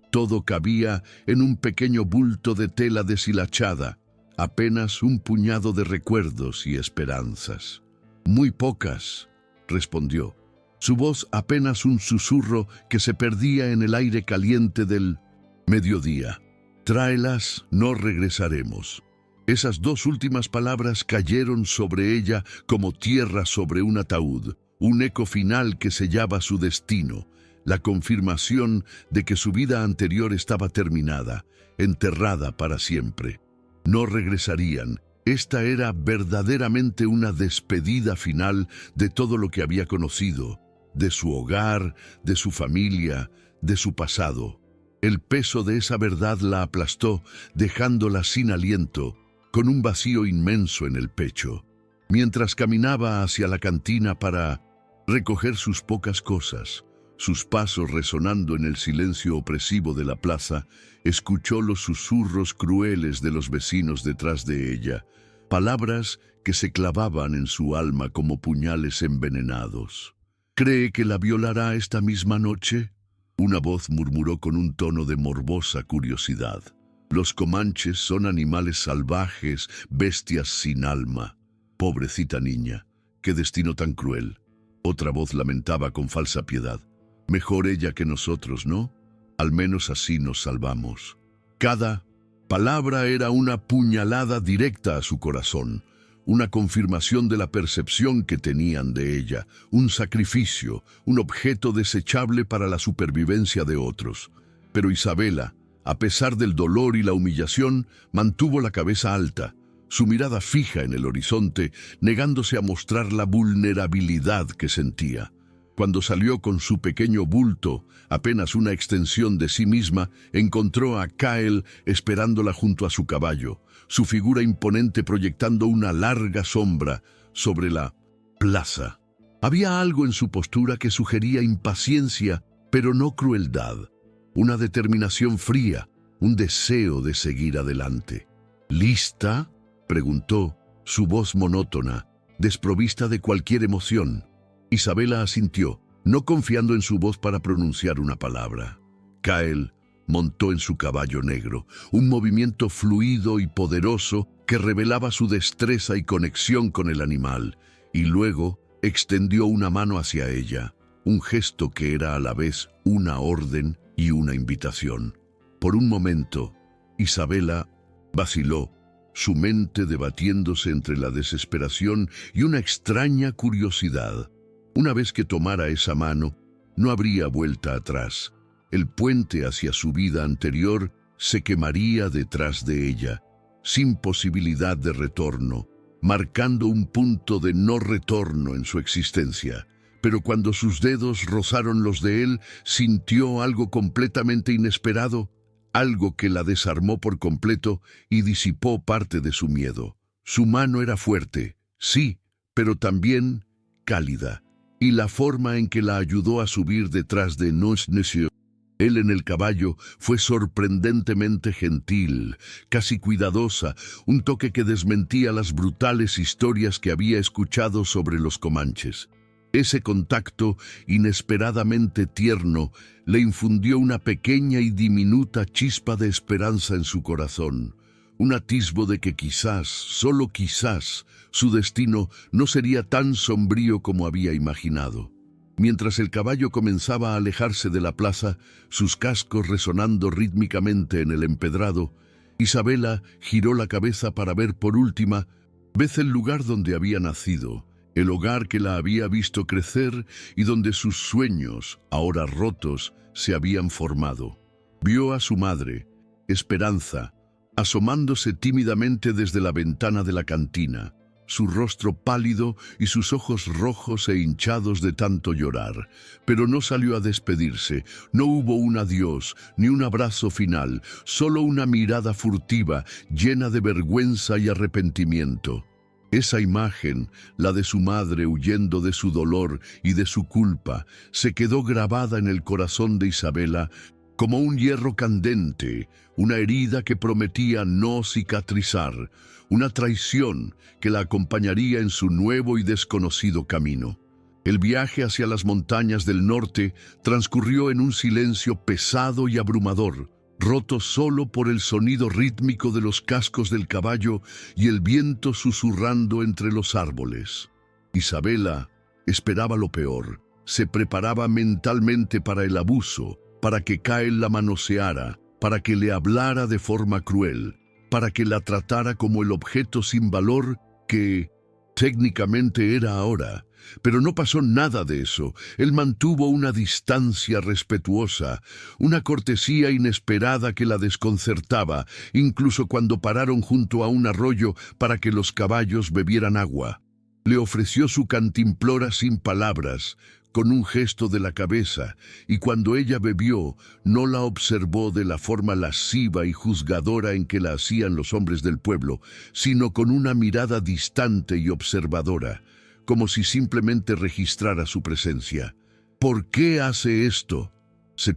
Todo cabía en un pequeño bulto de tela deshilachada, apenas un puñado de recuerdos y esperanzas. «Muy pocas», respondió, su voz apenas un susurro que se perdía en el aire caliente del mediodía. «Tráelas, no regresaremos». Esas dos últimas palabras cayeron sobre ella como tierra sobre un ataúd, un eco final que sellaba su destino, la confirmación de que su vida anterior estaba terminada, enterrada para siempre. No regresarían. Esta era verdaderamente una despedida final de todo lo que había conocido, de su hogar, de su familia, de su pasado. El peso de esa verdad la aplastó, dejándola sin aliento, con un vacío inmenso en el pecho. Mientras caminaba hacia la cantina para recoger sus pocas cosas, sus pasos resonando en el silencio opresivo de la plaza, escuchó los susurros crueles de los vecinos detrás de ella, palabras que se clavaban en su alma como puñales envenenados. ¿Cree que la violará esta misma noche? Una voz murmuró con un tono de morbosa curiosidad. Los comanches son animales salvajes, bestias sin alma. Pobrecita niña, qué destino tan cruel. Otra voz lamentaba con falsa piedad. Mejor ella que nosotros, ¿no? Al menos así nos salvamos. Cada palabra era una puñalada directa a su corazón, una confirmación de la percepción que tenían de ella, un sacrificio, un objeto desechable para la supervivencia de otros. Pero Isabela, a pesar del dolor y la humillación, mantuvo la cabeza alta, su mirada fija en el horizonte, negándose a mostrar la vulnerabilidad que sentía. Cuando salió con su pequeño bulto, apenas una extensión de sí misma, encontró a Kyle esperándola junto a su caballo, su figura imponente proyectando una larga sombra sobre la plaza. Había algo en su postura que sugería impaciencia, pero no crueldad, una determinación fría, un deseo de seguir adelante. ¿Lista?, preguntó, su voz monótona, desprovista de cualquier emoción. Isabela asintió, no confiando en su voz para pronunciar una palabra. Kyle montó en su caballo negro, un movimiento fluido y poderoso que revelaba su destreza y conexión con el animal, y luego extendió una mano hacia ella, un gesto que era a la vez una orden y una invitación. Por un momento, Isabela vaciló, su mente debatiéndose entre la desesperación y una extraña curiosidad. Una vez que tomara esa mano, no habría vuelta atrás. El puente hacia su vida anterior se quemaría detrás de ella, sin posibilidad de retorno, marcando un punto de no retorno en su existencia. Pero cuando sus dedos rozaron los de él, sintió algo completamente inesperado, algo que la desarmó por completo y disipó parte de su miedo. Su mano era fuerte, sí, pero también cálida, y la forma en que la ayudó a subir detrás de Nosnesio, él en el caballo, fue sorprendentemente gentil, casi cuidadosa, un toque que desmentía las brutales historias que había escuchado sobre los comanches. Ese contacto, inesperadamente tierno, le infundió una pequeña y diminuta chispa de esperanza en su corazón, un atisbo de que quizás, solo quizás, su destino no sería tan sombrío como había imaginado. Mientras el caballo comenzaba a alejarse de la plaza, sus cascos resonando rítmicamente en el empedrado, Isabela giró la cabeza para ver por última vez el lugar donde había nacido, el hogar que la había visto crecer y donde sus sueños, ahora rotos, se habían formado. Vio a su madre, Esperanza, asomándose tímidamente desde la ventana de la cantina, su rostro pálido y sus ojos rojos e hinchados de tanto llorar. Pero no salió a despedirse, no hubo un adiós, ni un abrazo final, solo una mirada furtiva, llena de vergüenza y arrepentimiento. Esa imagen, la de su madre huyendo de su dolor y de su culpa, se quedó grabada en el corazón de Isabela como un hierro candente, una herida que prometía no cicatrizar, una traición que la acompañaría en su nuevo y desconocido camino. El viaje hacia las montañas del norte transcurrió en un silencio pesado y abrumador, roto solo por el sonido rítmico de los cascos del caballo y el viento susurrando entre los árboles. Isabela esperaba lo peor, se preparaba mentalmente para el abuso, para que Kyle la manoseara, para que le hablara de forma cruel, para que la tratara como el objeto sin valor que técnicamente era ahora. Pero no pasó nada de eso. Él mantuvo una distancia respetuosa, una cortesía inesperada que la desconcertaba, incluso cuando pararon junto a un arroyo para que los caballos bebieran agua. Le ofreció su cantimplora sin palabras, con un gesto de la cabeza, y cuando ella bebió, no la observó de la forma lasciva y juzgadora en que la hacían los hombres del pueblo, sino con una mirada distante y observadora, como si simplemente registrara su presencia. ¿Por qué hace esto? Se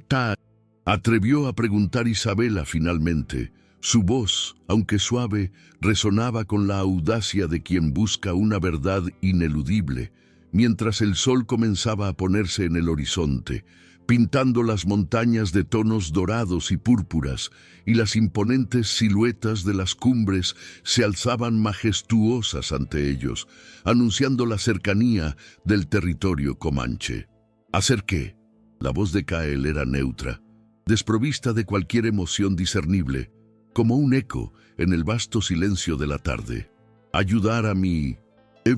atrevió a preguntar Isabela finalmente. Su voz, aunque suave, resonaba con la audacia de quien busca una verdad ineludible, mientras el sol comenzaba a ponerse en el horizonte, pintando las montañas de tonos dorados y púrpuras, y las imponentes siluetas de las cumbres se alzaban majestuosas ante ellos, anunciando la cercanía del territorio comanche. «¿Hacer qué?». La voz de Kael era neutra, desprovista de cualquier emoción discernible, como un eco en el vasto silencio de la tarde. «Ayudar a mi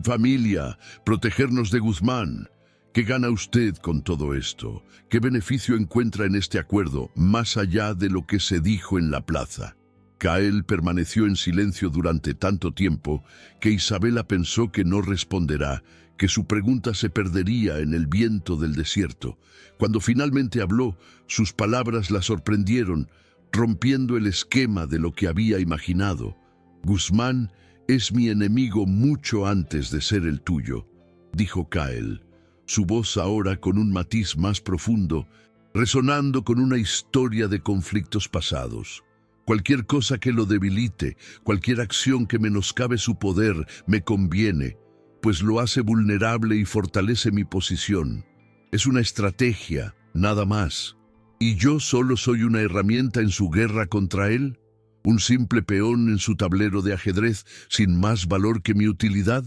familia, protegernos de Guzmán». ¿Qué gana usted con todo esto? ¿Qué beneficio encuentra en este acuerdo, más allá de lo que se dijo en la plaza? Kael permaneció en silencio durante tanto tiempo que Isabela pensó que no responderá, que su pregunta se perdería en el viento del desierto. Cuando finalmente habló, sus palabras la sorprendieron, rompiendo el esquema de lo que había imaginado. «Guzmán es mi enemigo mucho antes de ser el tuyo», dijo Kael, su voz ahora con un matiz más profundo, resonando con una historia de conflictos pasados. «Cualquier cosa que lo debilite, cualquier acción que menoscabe su poder, me conviene, pues lo hace vulnerable y fortalece mi posición. Es una estrategia, nada más. ¿Y yo solo soy una herramienta en su guerra contra él? ¿Un simple peón en su tablero de ajedrez sin más valor que mi utilidad?».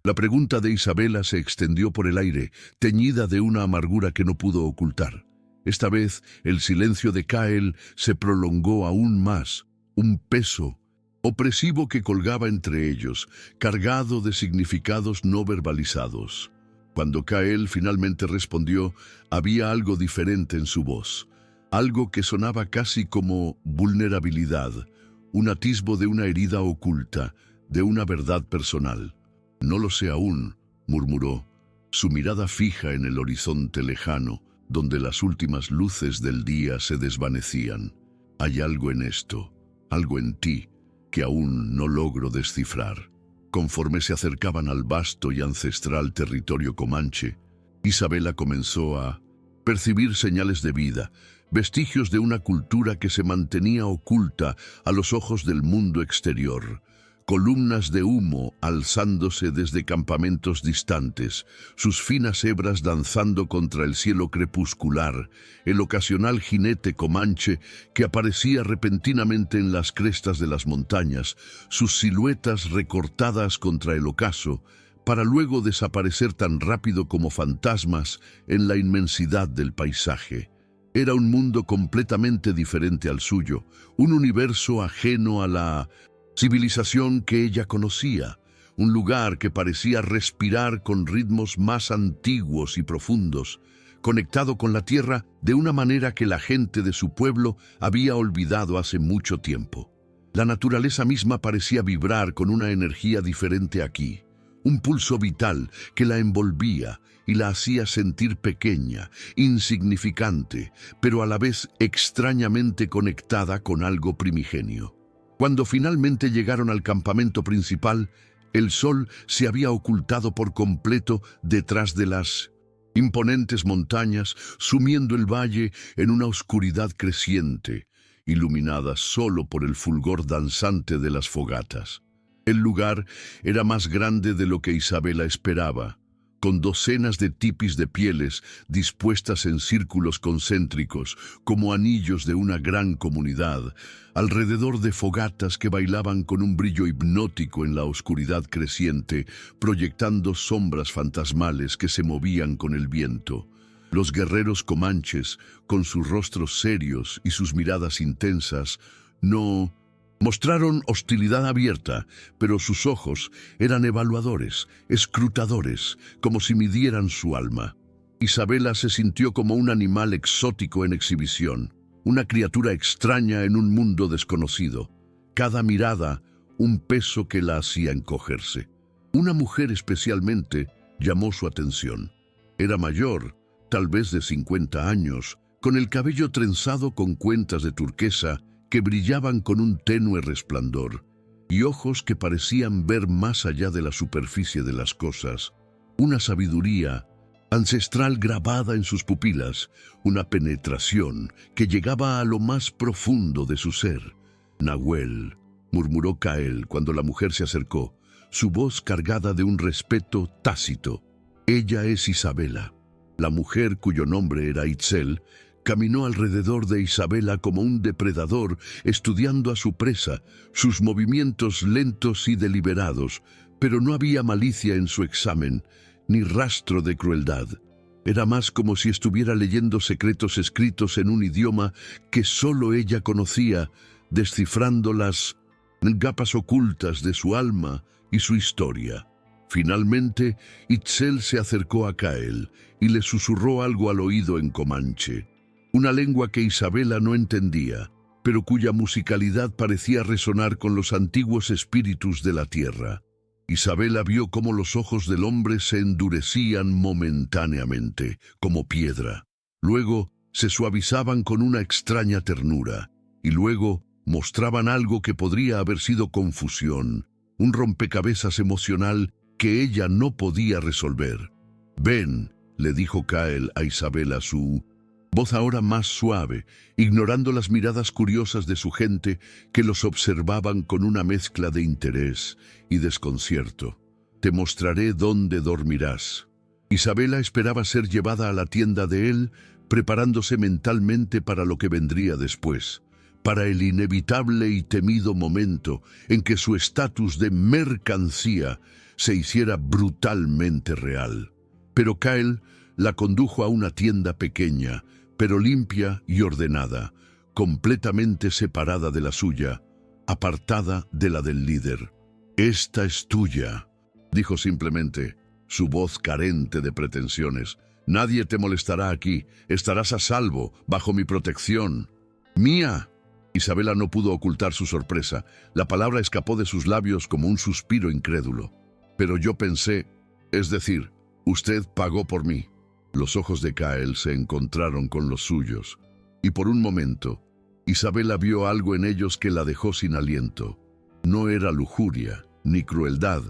La pregunta de Isabela se extendió por el aire, teñida de una amargura que no pudo ocultar. Esta vez, el silencio de Kael se prolongó aún más, un peso opresivo que colgaba entre ellos, cargado de significados no verbalizados. Cuando Kael finalmente respondió, había algo diferente en su voz, algo que sonaba casi como vulnerabilidad, un atisbo de una herida oculta, de una verdad personal. «No lo sé aún», murmuró, su mirada fija en el horizonte lejano, donde las últimas luces del día se desvanecían. «Hay algo en esto, algo en ti, que aún no logro descifrar». Conforme se acercaban al vasto y ancestral territorio comanche, Isabela comenzó a percibir señales de vida, vestigios de una cultura que se mantenía oculta a los ojos del mundo exterior. Columnas de humo alzándose desde campamentos distantes, sus finas hebras danzando contra el cielo crepuscular, el ocasional jinete comanche que aparecía repentinamente en las crestas de las montañas, sus siluetas recortadas contra el ocaso, para luego desaparecer tan rápido como fantasmas en la inmensidad del paisaje. Era un mundo completamente diferente al suyo, un universo ajeno a la civilización que ella conocía, un lugar que parecía respirar con ritmos más antiguos y profundos, conectado con la tierra de una manera que la gente de su pueblo había olvidado hace mucho tiempo. La naturaleza misma parecía vibrar con una energía diferente aquí, un pulso vital que la envolvía y la hacía sentir pequeña, insignificante, pero a la vez extrañamente conectada con algo primigenio. Cuando finalmente llegaron al campamento principal, el sol se había ocultado por completo detrás de las imponentes montañas, sumiendo el valle en una oscuridad creciente, iluminada solo por el fulgor danzante de las fogatas. El lugar era más grande de lo que Isabela esperaba, con docenas de tipis de pieles dispuestas en círculos concéntricos, como anillos de una gran comunidad, alrededor de fogatas que bailaban con un brillo hipnótico en la oscuridad creciente, proyectando sombras fantasmales que se movían con el viento. Los guerreros comanches, con sus rostros serios y sus miradas intensas, no Mostraron hostilidad abierta, pero sus ojos eran evaluadores, escrutadores, como si midieran su alma. Isabela se sintió como un animal exótico en exhibición, una criatura extraña en un mundo desconocido. Cada mirada, un peso que la hacía encogerse. Una mujer especialmente llamó su atención. Era mayor, tal vez de 50 años, con el cabello trenzado con cuentas de turquesa que brillaban con un tenue resplandor, y ojos que parecían ver más allá de la superficie de las cosas. Una sabiduría ancestral grabada en sus pupilas, una penetración que llegaba a lo más profundo de su ser. «Nahuel», murmuró Kael cuando la mujer se acercó, su voz cargada de un respeto tácito. «Ella es Isabela». La mujer, cuyo nombre era Itzel, caminó alrededor de Isabela como un depredador, estudiando a su presa, sus movimientos lentos y deliberados, pero no había malicia en su examen, ni rastro de crueldad. Era más como si estuviera leyendo secretos escritos en un idioma que solo ella conocía, descifrando las capas ocultas de su alma y su historia. Finalmente, Itzel se acercó a Kael y le susurró algo al oído en comanche, una lengua que Isabela no entendía, pero cuya musicalidad parecía resonar con los antiguos espíritus de la tierra. Isabela vio cómo los ojos del hombre se endurecían momentáneamente, como piedra. Luego se suavizaban con una extraña ternura, y luego mostraban algo que podría haber sido confusión, un rompecabezas emocional que ella no podía resolver. «Ven», le dijo Kael a Isabela, su voz ahora más suave, ignorando las miradas curiosas de su gente que los observaban con una mezcla de interés y desconcierto. «Te mostraré dónde dormirás». Isabela esperaba ser llevada a la tienda de él, preparándose mentalmente para lo que vendría después, para el inevitable y temido momento en que su estatus de mercancía se hiciera brutalmente real. Pero Kael la condujo a una tienda pequeña, pero limpia y ordenada, completamente separada de la suya, apartada de la del líder. «Esta es tuya», dijo simplemente, su voz carente de pretensiones. «Nadie te molestará aquí, estarás a salvo, bajo mi protección». «¡Mía!». Isabela no pudo ocultar su sorpresa. La palabra escapó de sus labios como un suspiro incrédulo. «Pero yo pensé, es decir, usted pagó por mí». Los ojos de Kael se encontraron con los suyos, y por un momento, Isabela vio algo en ellos que la dejó sin aliento. No era lujuria, ni crueldad,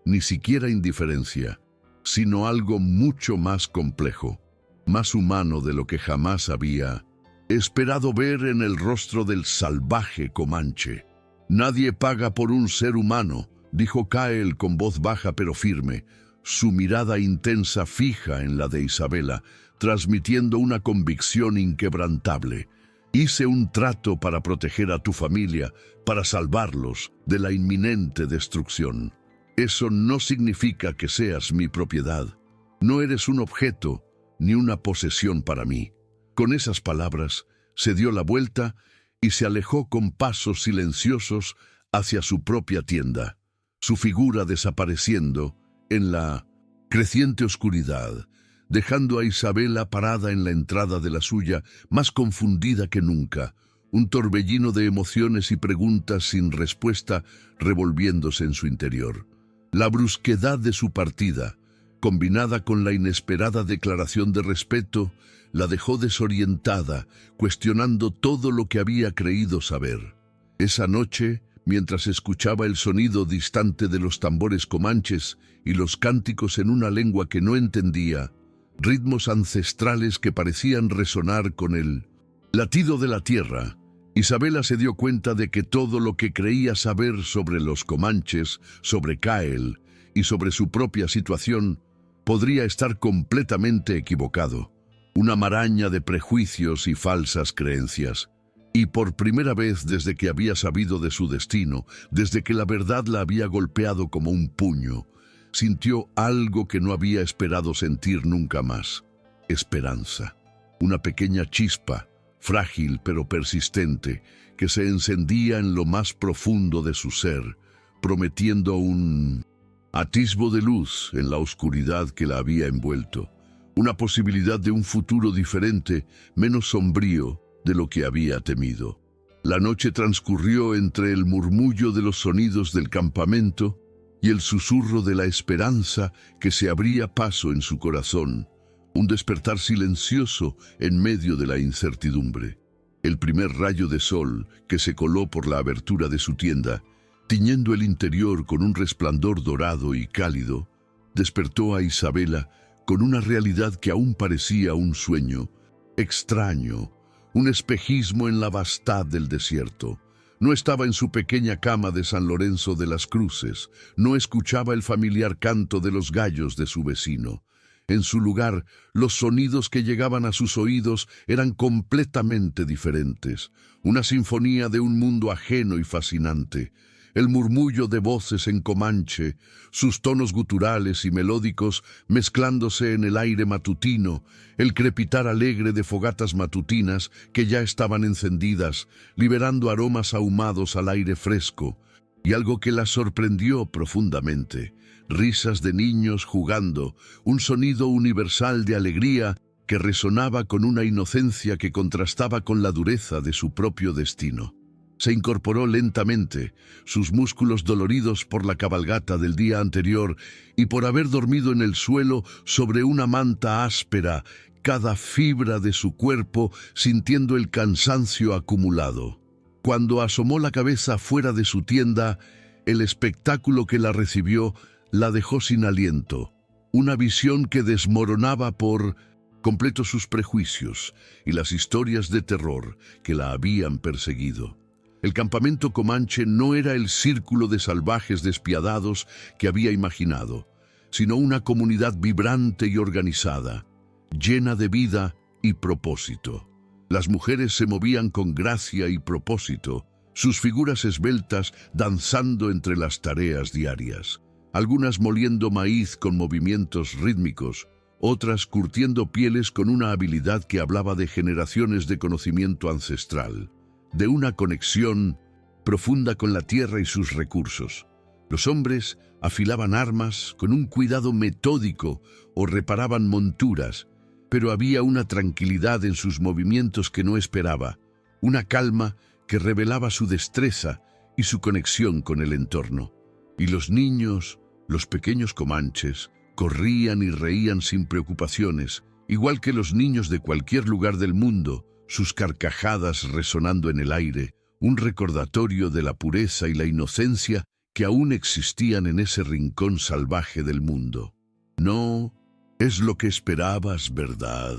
ni siquiera indiferencia, sino algo mucho más complejo, más humano de lo que jamás había esperado ver en el rostro del salvaje comanche. «Nadie paga por un ser humano», dijo Kael con voz baja pero firme, su mirada intensa fija en la de Isabela, transmitiendo una convicción inquebrantable. «Hice un trato para proteger a tu familia, para salvarlos de la inminente destrucción. Eso no significa que seas mi propiedad. No eres un objeto ni una posesión para mí». Con esas palabras, se dio la vuelta y se alejó con pasos silenciosos hacia su propia tienda, su figura desapareciendo en la creciente oscuridad, dejando a Isabela parada en la entrada de la suya, más confundida que nunca, un torbellino de emociones y preguntas sin respuesta revolviéndose en su interior. La brusquedad de su partida, combinada con la inesperada declaración de respeto, la dejó desorientada, cuestionando todo lo que había creído saber. Esa noche, mientras escuchaba el sonido distante de los tambores comanches y los cánticos en una lengua que no entendía, ritmos ancestrales que parecían resonar con el latido de la tierra, Isabela se dio cuenta de que todo lo que creía saber sobre los comanches, sobre Kael y sobre su propia situación podría estar completamente equivocado. Una maraña de prejuicios y falsas creencias. Y por primera vez desde que había sabido de su destino, desde que la verdad la había golpeado como un puño, sintió algo que no había esperado sentir nunca más. Esperanza. Una pequeña chispa, frágil pero persistente, que se encendía en lo más profundo de su ser, prometiendo un atisbo de luz en la oscuridad que la había envuelto, una posibilidad de un futuro diferente, menos sombrío de lo que había temido. La noche transcurrió entre el murmullo de los sonidos del campamento y el susurro de la esperanza que se abría paso en su corazón, un despertar silencioso en medio de la incertidumbre. El primer rayo de sol que se coló por la abertura de su tienda, tiñendo el interior con un resplandor dorado y cálido, despertó a Isabela con una realidad que aún parecía un sueño, extraño, un espejismo en la vastad del desierto. No estaba en su pequeña cama de San Lorenzo de las Cruces, no escuchaba el familiar canto de los gallos de su vecino. En su lugar, los sonidos que llegaban a sus oídos eran completamente diferentes, una sinfonía de un mundo ajeno y fascinante. El murmullo de voces en comanche, sus tonos guturales y melódicos mezclándose en el aire matutino, el crepitar alegre de fogatas matutinas que ya estaban encendidas, liberando aromas ahumados al aire fresco, y algo que la sorprendió profundamente, risas de niños jugando, un sonido universal de alegría que resonaba con una inocencia que contrastaba con la dureza de su propio destino. Se incorporó lentamente, sus músculos doloridos por la cabalgata del día anterior y por haber dormido en el suelo sobre una manta áspera, cada fibra de su cuerpo sintiendo el cansancio acumulado. Cuando asomó la cabeza fuera de su tienda, el espectáculo que la recibió la dejó sin aliento, una visión que desmoronaba por completo sus prejuicios y las historias de terror que la habían perseguido. El campamento comanche no era el círculo de salvajes despiadados que había imaginado, sino una comunidad vibrante y organizada, llena de vida y propósito. Las mujeres se movían con gracia y propósito, sus figuras esbeltas danzando entre las tareas diarias, algunas moliendo maíz con movimientos rítmicos, otras curtiendo pieles con una habilidad que hablaba de generaciones de conocimiento ancestral, de una conexión profunda con la tierra y sus recursos. Los hombres afilaban armas con un cuidado metódico o reparaban monturas, pero había una tranquilidad en sus movimientos que no esperaba, una calma que revelaba su destreza y su conexión con el entorno. Y los niños, los pequeños comanches, corrían y reían sin preocupaciones, igual que los niños de cualquier lugar del mundo, sus carcajadas resonando en el aire, un recordatorio de la pureza y la inocencia que aún existían en ese rincón salvaje del mundo. No, es lo que esperabas, ¿verdad?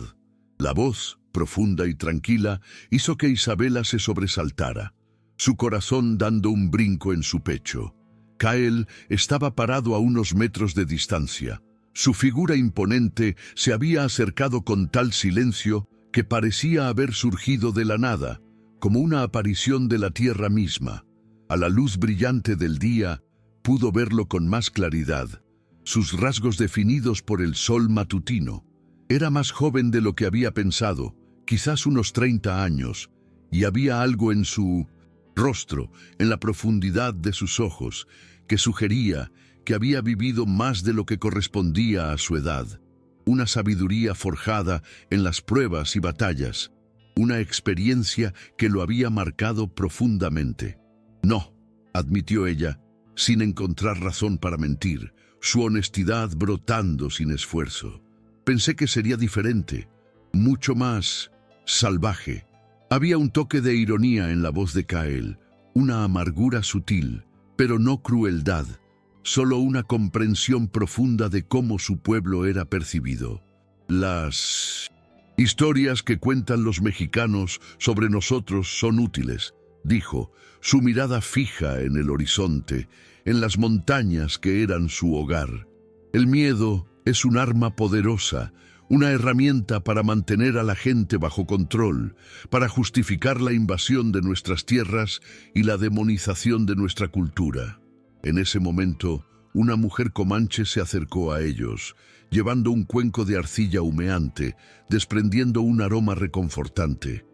La voz, profunda y tranquila, hizo que Isabela se sobresaltara, su corazón dando un brinco en su pecho. Kael estaba parado a unos metros de distancia. Su figura imponente se había acercado con tal silencio que parecía haber surgido de la nada, como una aparición de la tierra misma. A la luz brillante del día, pudo verlo con más claridad, sus rasgos definidos por el sol matutino. Era más joven de lo que había pensado, quizás unos 30 años, y había algo en su rostro, en la profundidad de sus ojos, que sugería que había vivido más de lo que correspondía a su edad. Una sabiduría forjada en las pruebas y batallas, una experiencia que lo había marcado profundamente. No, admitió ella, sin encontrar razón para mentir, su honestidad brotando sin esfuerzo. Pensé que sería diferente, mucho más salvaje. Había un toque de ironía en la voz de Kael, una amargura sutil, pero no crueldad, solo una comprensión profunda de cómo su pueblo era percibido. Las historias que cuentan los mexicanos sobre nosotros son útiles, dijo, su mirada fija en el horizonte, en las montañas que eran su hogar. El miedo es un arma poderosa, una herramienta para mantener a la gente bajo control, para justificar la invasión de nuestras tierras y la demonización de nuestra cultura. En ese momento, una mujer comanche se acercó a ellos, llevando un cuenco de arcilla humeante, desprendiendo un aroma reconfortante.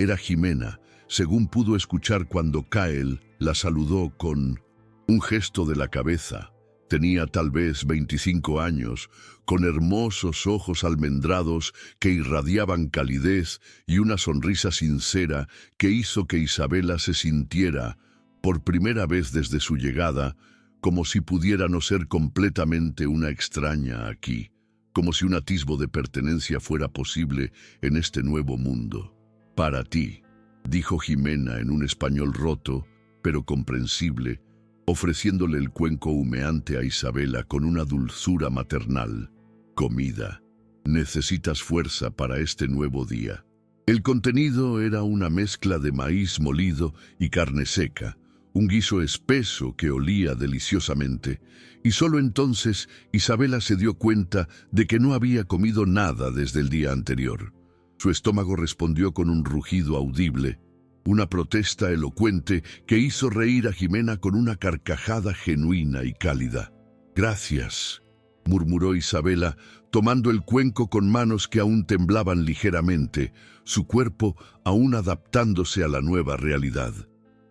era Jimena, según pudo escuchar cuando Cael la saludó con un gesto de la cabeza. Tenía tal vez 25 años, con hermosos ojos almendrados que irradiaban calidez y una sonrisa sincera que hizo que Isabela se sintiera, por primera vez desde su llegada, como si pudiera no ser completamente una extraña aquí, como si un atisbo de pertenencia fuera posible en este nuevo mundo. «Para ti», dijo Jimena en un español roto, pero comprensible, ofreciéndole el cuenco humeante a Isabela con una dulzura maternal. «Comida. Necesitas fuerza para este nuevo día». El contenido era una mezcla de maíz molido y carne seca, un guiso espeso que olía deliciosamente, y solo entonces Isabela se dio cuenta de que no había comido nada desde el día anterior. Su estómago respondió con un rugido audible, una protesta elocuente que hizo reír a Jimena con una carcajada genuina y cálida. «Gracias», murmuró Isabela, tomando el cuenco con manos que aún temblaban ligeramente, su cuerpo aún adaptándose a la nueva realidad.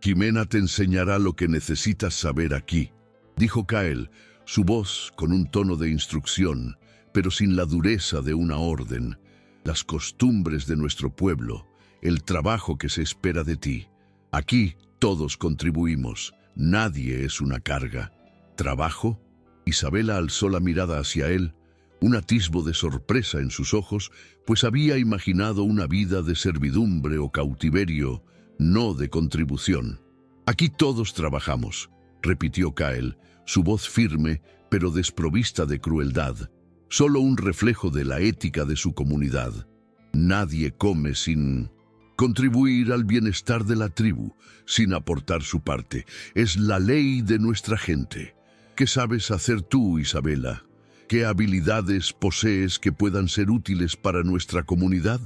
«Jimena te enseñará lo que necesitas saber aquí», dijo Cael, su voz con un tono de instrucción, pero sin la dureza de una orden. «Las costumbres de nuestro pueblo, el trabajo que se espera de ti. Aquí todos contribuimos, nadie es una carga». «¿Trabajo?». Isabela alzó la mirada hacia él, un atisbo de sorpresa en sus ojos, pues había imaginado una vida de servidumbre o cautiverio, no de contribución. «Aquí todos trabajamos», repitió Cael, su voz firme pero desprovista de crueldad, solo un reflejo de la ética de su comunidad. «Nadie come sin contribuir al bienestar de la tribu, sin aportar su parte. Es la ley de nuestra gente». «¿Qué sabes hacer tú, Isabela? ¿Qué habilidades posees que puedan ser útiles para nuestra comunidad?».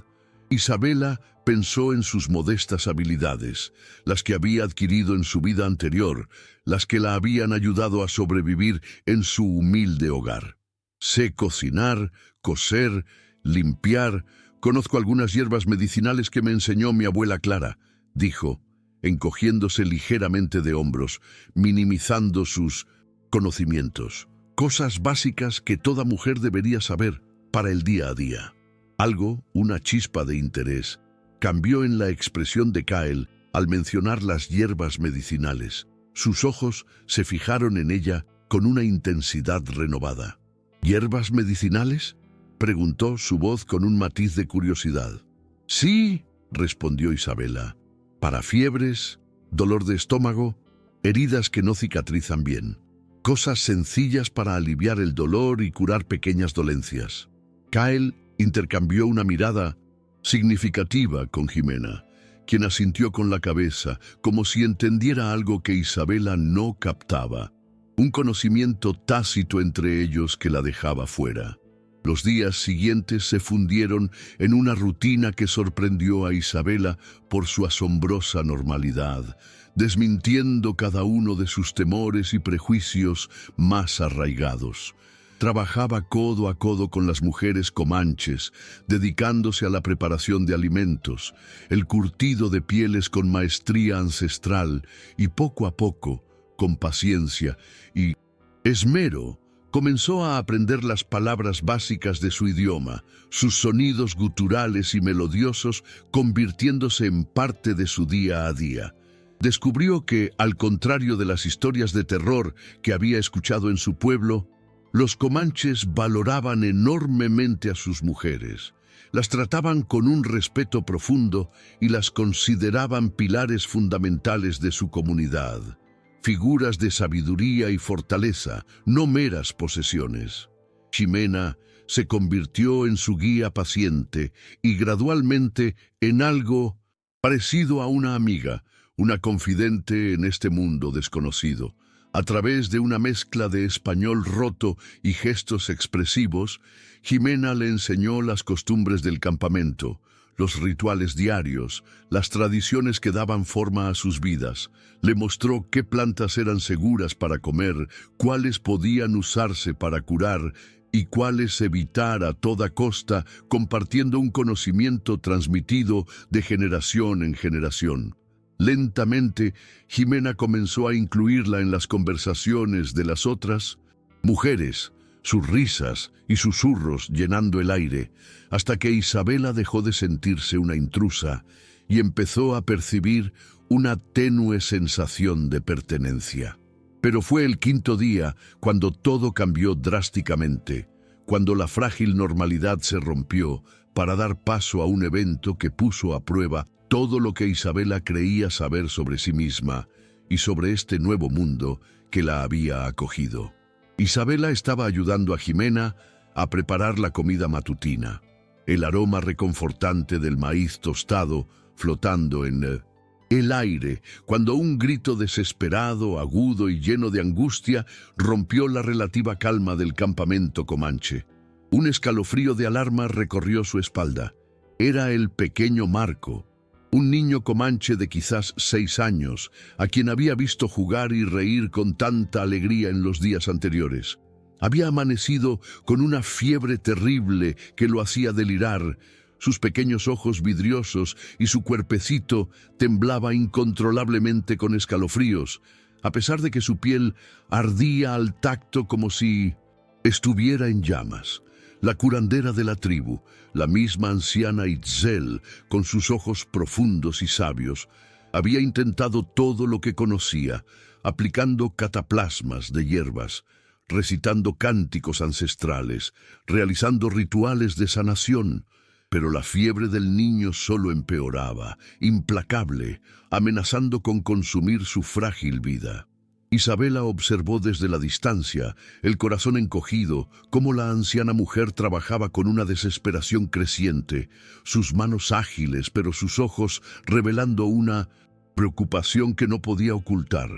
Isabela pensó en sus modestas habilidades, las que había adquirido en su vida anterior, las que la habían ayudado a sobrevivir en su humilde hogar. «Sé cocinar, coser, limpiar. Conozco algunas hierbas medicinales que me enseñó mi abuela Clara», dijo, encogiéndose ligeramente de hombros, minimizando sus conocimientos. «Cosas básicas que toda mujer debería saber para el día a día». Algo, una chispa de interés, cambió en la expresión de Cael al mencionar las hierbas medicinales. Sus ojos se fijaron en ella con una intensidad renovada. «¿Hierbas medicinales?», preguntó, su voz con un matiz de curiosidad. «Sí», respondió Isabela, «para fiebres, dolor de estómago, heridas que no cicatrizan bien. Cosas sencillas para aliviar el dolor y curar pequeñas dolencias». Cael intercambió una mirada significativa con Jimena, quien asintió con la cabeza, como si entendiera algo que Isabela no captaba, un conocimiento tácito entre ellos que la dejaba fuera. Los días siguientes se fundieron en una rutina que sorprendió a Isabela por su asombrosa normalidad, desmintiendo cada uno de sus temores y prejuicios más arraigados. Trabajaba codo a codo con las mujeres comanches, dedicándose a la preparación de alimentos, el curtido de pieles con maestría ancestral y poco a poco, con paciencia y esmero, comenzó a aprender las palabras básicas de su idioma, sus sonidos guturales y melodiosos convirtiéndose en parte de su día a día. Descubrió que, al contrario de las historias de terror que había escuchado en su pueblo, los comanches valoraban enormemente a sus mujeres, las trataban con un respeto profundo y las consideraban pilares fundamentales de su comunidad, figuras de sabiduría y fortaleza, no meras posesiones. Jimena se convirtió en su guía paciente y gradualmente en algo parecido a una amiga, una confidente en este mundo desconocido. A través de una mezcla de español roto y gestos expresivos, Jimena le enseñó las costumbres del campamento, los rituales diarios, las tradiciones que daban forma a sus vidas. Le mostró qué plantas eran seguras para comer, cuáles podían usarse para curar y cuáles evitar a toda costa, compartiendo un conocimiento transmitido de generación en generación. Lentamente, Jimena comenzó a incluirla en las conversaciones de las otras mujeres, sus risas y susurros llenando el aire, hasta que Isabela dejó de sentirse una intrusa y empezó a percibir una tenue sensación de pertenencia. Pero fue el quinto día cuando todo cambió drásticamente, cuando la frágil normalidad se rompió para dar paso a un evento que puso a prueba todo lo que Isabela creía saber sobre sí misma y sobre este nuevo mundo que la había acogido. Isabela estaba ayudando a Jimena a preparar la comida matutina, el aroma reconfortante del maíz tostado flotando en el aire, cuando un grito desesperado, agudo y lleno de angustia rompió la relativa calma del campamento comanche. Un escalofrío de alarma recorrió su espalda. Era el pequeño Marco, un niño comanche de quizás 6 años, a quien había visto jugar y reír con tanta alegría en los días anteriores. Había amanecido con una fiebre terrible que lo hacía delirar. Sus pequeños ojos vidriosos y su cuerpecito temblaba incontrolablemente con escalofríos, a pesar de que su piel ardía al tacto como si estuviera en llamas. La curandera de la tribu, la misma anciana Itzel, con sus ojos profundos y sabios, había intentado todo lo que conocía, aplicando cataplasmas de hierbas, recitando cánticos ancestrales, realizando rituales de sanación. Pero la fiebre del niño solo empeoraba, implacable, amenazando con consumir su frágil vida. Isabela observó desde la distancia, el corazón encogido, cómo la anciana mujer trabajaba con una desesperación creciente, sus manos ágiles, pero sus ojos revelando una preocupación que no podía ocultar,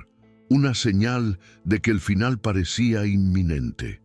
una señal de que el final parecía inminente.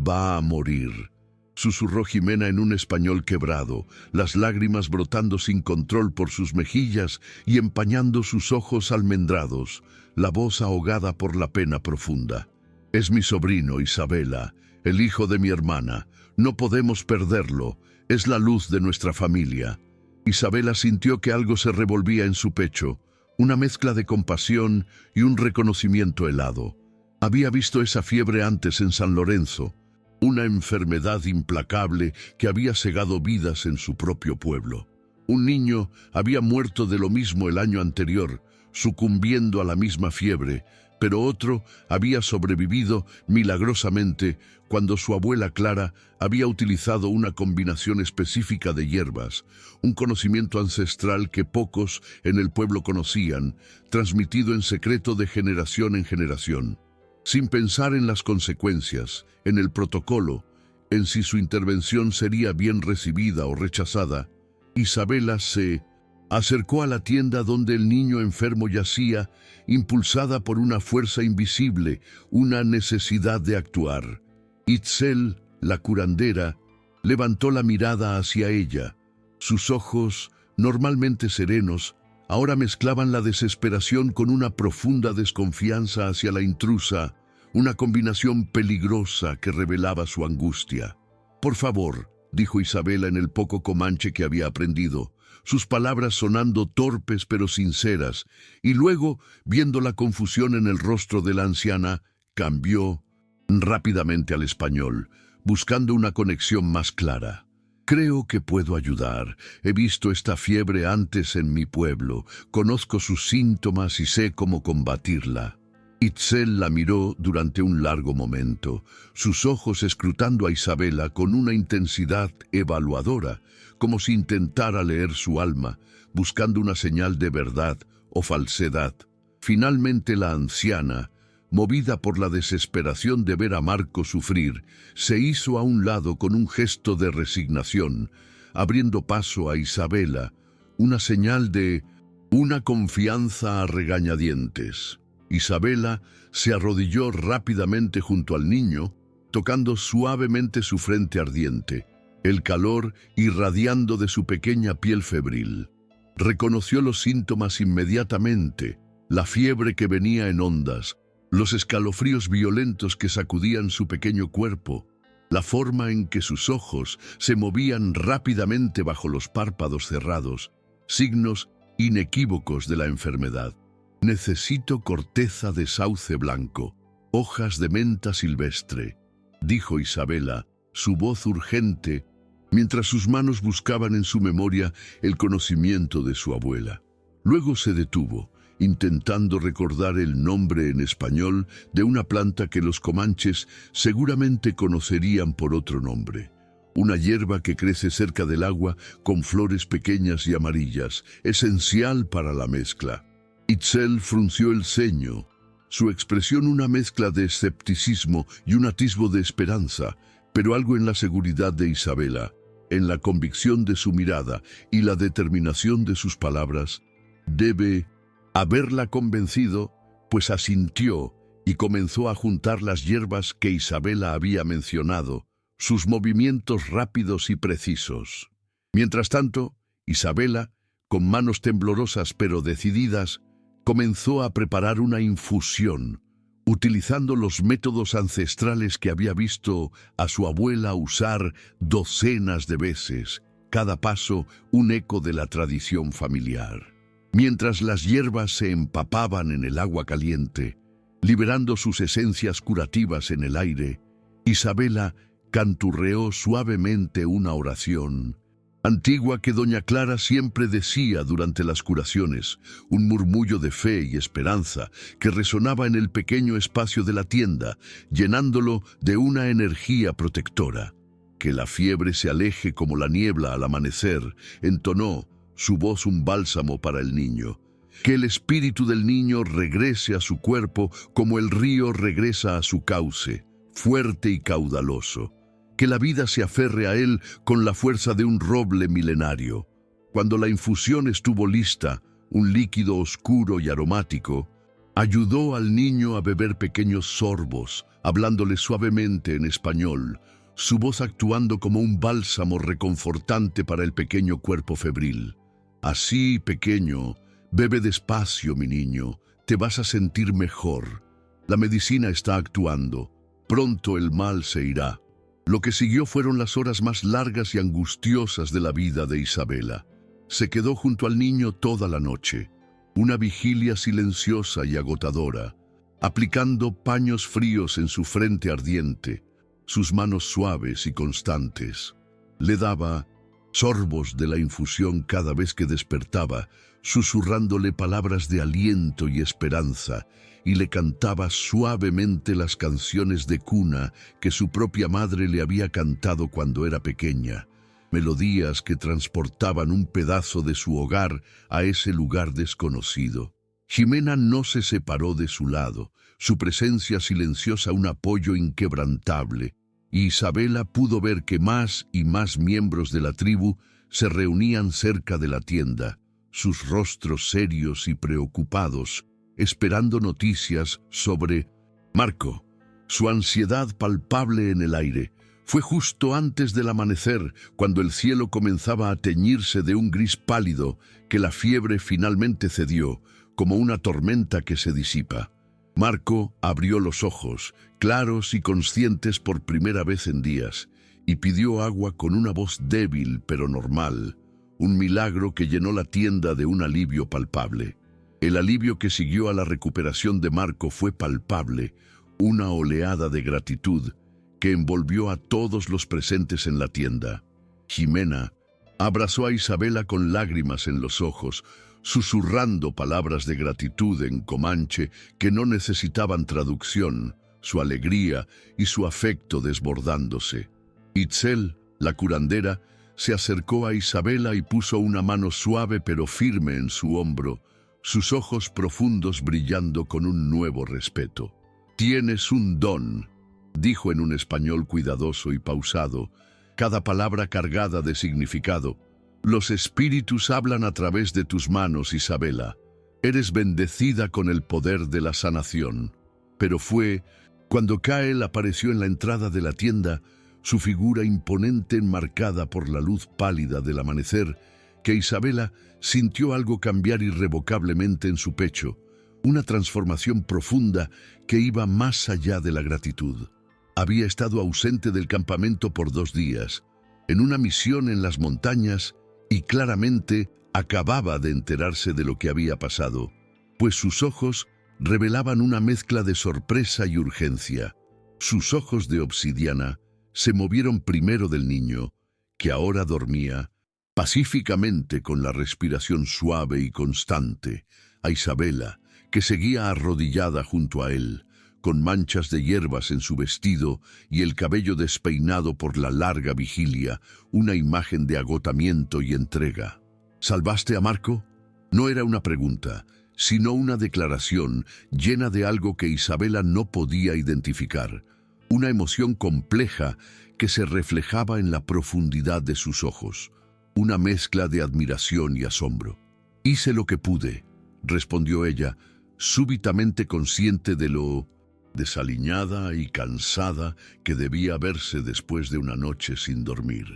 «Va a morir», susurró Jimena en un español quebrado, las lágrimas brotando sin control por sus mejillas y empañando sus ojos almendrados, la voz ahogada por la pena profunda. «Es mi sobrino, Isabela, el hijo de mi hermana. No podemos perderlo. Es la luz de nuestra familia». Isabela sintió que algo se revolvía en su pecho, una mezcla de compasión y un reconocimiento helado. Había visto esa fiebre antes en San Lorenzo, una enfermedad implacable que había cegado vidas en su propio pueblo. Un niño había muerto de lo mismo el año anterior, sucumbiendo a la misma fiebre, pero otro había sobrevivido milagrosamente cuando su abuela Clara había utilizado una combinación específica de hierbas, un conocimiento ancestral que pocos en el pueblo conocían, transmitido en secreto de generación en generación. Sin pensar en las consecuencias, en el protocolo, en si su intervención sería bien recibida o rechazada, Isabela se acercó a la tienda donde el niño enfermo yacía, impulsada por una fuerza invisible, una necesidad de actuar. Itzel, la curandera, levantó la mirada hacia ella. Sus ojos, normalmente serenos, ahora mezclaban la desesperación con una profunda desconfianza hacia la intrusa, una combinación peligrosa que revelaba su angustia. «Por favor», dijo Isabela en el poco comanche que había aprendido, sus palabras sonando torpes pero sinceras, y luego, viendo la confusión en el rostro de la anciana, cambió rápidamente al español, buscando una conexión más clara. «Creo que puedo ayudar. He visto esta fiebre antes en mi pueblo, conozco sus síntomas y sé cómo combatirla». Itzel la miró durante un largo momento, sus ojos escrutando a Isabela con una intensidad evaluadora, como si intentara leer su alma, buscando una señal de verdad o falsedad. Finalmente la anciana, movida por la desesperación de ver a Marco sufrir, se hizo a un lado con un gesto de resignación, abriendo paso a Isabela, una señal de una confianza a regañadientes. Isabela se arrodilló rápidamente junto al niño, tocando suavemente su frente ardiente, el calor irradiando de su pequeña piel febril. Reconoció los síntomas inmediatamente, la fiebre que venía en ondas, los escalofríos violentos que sacudían su pequeño cuerpo. la forma en que sus ojos se movían rápidamente bajo los párpados cerrados, signos inequívocos de la enfermedad. «Necesito corteza de sauce blanco, hojas de menta silvestre», dijo Isabela, su voz urgente, mientras sus manos buscaban en su memoria el conocimiento de su abuela. Luego se detuvo, intentando recordar el nombre en español de una planta que los comanches seguramente conocerían por otro nombre. Una hierba que crece cerca del agua con flores pequeñas y amarillas, esencial para la mezcla. Itzel frunció el ceño, su expresión una mezcla de escepticismo y un atisbo de esperanza, pero algo en la seguridad de Isabela, en la convicción de su mirada y la determinación de sus palabras. Debe haberla convencido, pues asintió y comenzó a juntar las hierbas que Isabela había mencionado, sus movimientos rápidos y precisos. Mientras tanto, Isabela, con manos temblorosas pero decididas, comenzó a preparar una infusión, utilizando los métodos ancestrales que había visto a su abuela usar docenas de veces, cada paso un eco de la tradición familiar. Mientras las hierbas se empapaban en el agua caliente, liberando sus esencias curativas en el aire, Isabela canturreó suavemente una oración antigua que doña Clara siempre decía durante las curaciones, un murmullo de fe y esperanza que resonaba en el pequeño espacio de la tienda, llenándolo de una energía protectora. «Que la fiebre se aleje como la niebla al amanecer», entonó su voz un bálsamo para el niño. «Que el espíritu del niño regrese a su cuerpo como el río regresa a su cauce, fuerte y caudaloso. Que la vida se aferre a él con la fuerza de un roble milenario». Cuando la infusión estuvo lista, un líquido oscuro y aromático, ayudó al niño a beber pequeños sorbos, hablándole suavemente en español, su voz actuando como un bálsamo reconfortante para el pequeño cuerpo febril. «Así, pequeño, bebe despacio, mi niño, te vas a sentir mejor. La medicina está actuando, pronto el mal se irá». Lo que siguió fueron las horas más largas y angustiosas de la vida de Isabela. Se quedó junto al niño toda la noche, una vigilia silenciosa y agotadora, aplicando paños fríos en su frente ardiente, sus manos suaves y constantes. Le daba sorbos de la infusión cada vez que despertaba, susurrándole palabras de aliento y esperanza, y le cantaba suavemente las canciones de cuna que su propia madre le había cantado cuando era pequeña, melodías que transportaban un pedazo de su hogar a ese lugar desconocido. Ximena no se separó de su lado, su presencia silenciosa un apoyo inquebrantable, y Isabela pudo ver que más y más miembros de la tribu se reunían cerca de la tienda, sus rostros serios y preocupados, esperando noticias sobre Marco. Su ansiedad palpable en el aire. Fue justo antes del amanecer, cuando el cielo comenzaba a teñirse de un gris pálido, que la fiebre finalmente cedió, como una tormenta que se disipa. Marco abrió los ojos, claros y conscientes por primera vez en días, y pidió agua con una voz débil pero normal, un milagro que llenó la tienda de un alivio palpable. El alivio que siguió a la recuperación de Marco fue palpable, una oleada de gratitud que envolvió a todos los presentes en la tienda. Ximena abrazó a Isabela con lágrimas en los ojos, susurrando palabras de gratitud en comanche que no necesitaban traducción, su alegría y su afecto desbordándose. Itzel, la curandera, se acercó a Isabela y puso una mano suave pero firme en su hombro, sus ojos profundos brillando con un nuevo respeto. «Tienes un don», dijo en un español cuidadoso y pausado, cada palabra cargada de significado. «Los espíritus hablan a través de tus manos, Isabela. Eres bendecida con el poder de la sanación». Pero fue cuando Kael apareció en la entrada de la tienda, su figura imponente enmarcada por la luz pálida del amanecer, que Isabela sintió algo cambiar irrevocablemente en su pecho, una transformación profunda que iba más allá de la gratitud. Había estado ausente del campamento por 2 días, en una misión en las montañas, y claramente acababa de enterarse de lo que había pasado, pues sus ojos revelaban una mezcla de sorpresa y urgencia. Sus ojos de obsidiana se movieron primero del niño, que ahora dormía pacíficamente con la respiración suave y constante, a Isabela, que seguía arrodillada junto a él, con manchas de hierbas en su vestido y el cabello despeinado por la larga vigilia, una imagen de agotamiento y entrega. ¿Salvaste a Marco? No era una pregunta, sino una declaración llena de algo que Isabela no podía identificar, una emoción compleja que se reflejaba en la profundidad de sus ojos, una mezcla de admiración y asombro. «Hice lo que pude», respondió ella, súbitamente consciente de lo desaliñada y cansada que debía verse después de una noche sin dormir.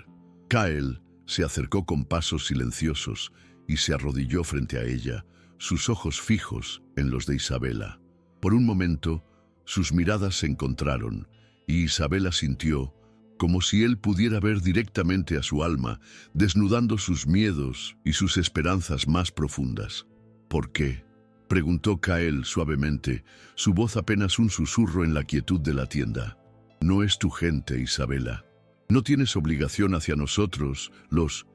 Kyle se acercó con pasos silenciosos y se arrodilló frente a ella, sus ojos fijos en los de Isabela. Por un momento, sus miradas se encontraron, y Isabela sintió como si él pudiera ver directamente a su alma, desnudando sus miedos y sus esperanzas más profundas. «¿Por qué?», preguntó Kyle suavemente, su voz apenas un susurro en la quietud de la tienda. «No es tu gente, Isabela. No tienes obligación hacia nosotros, los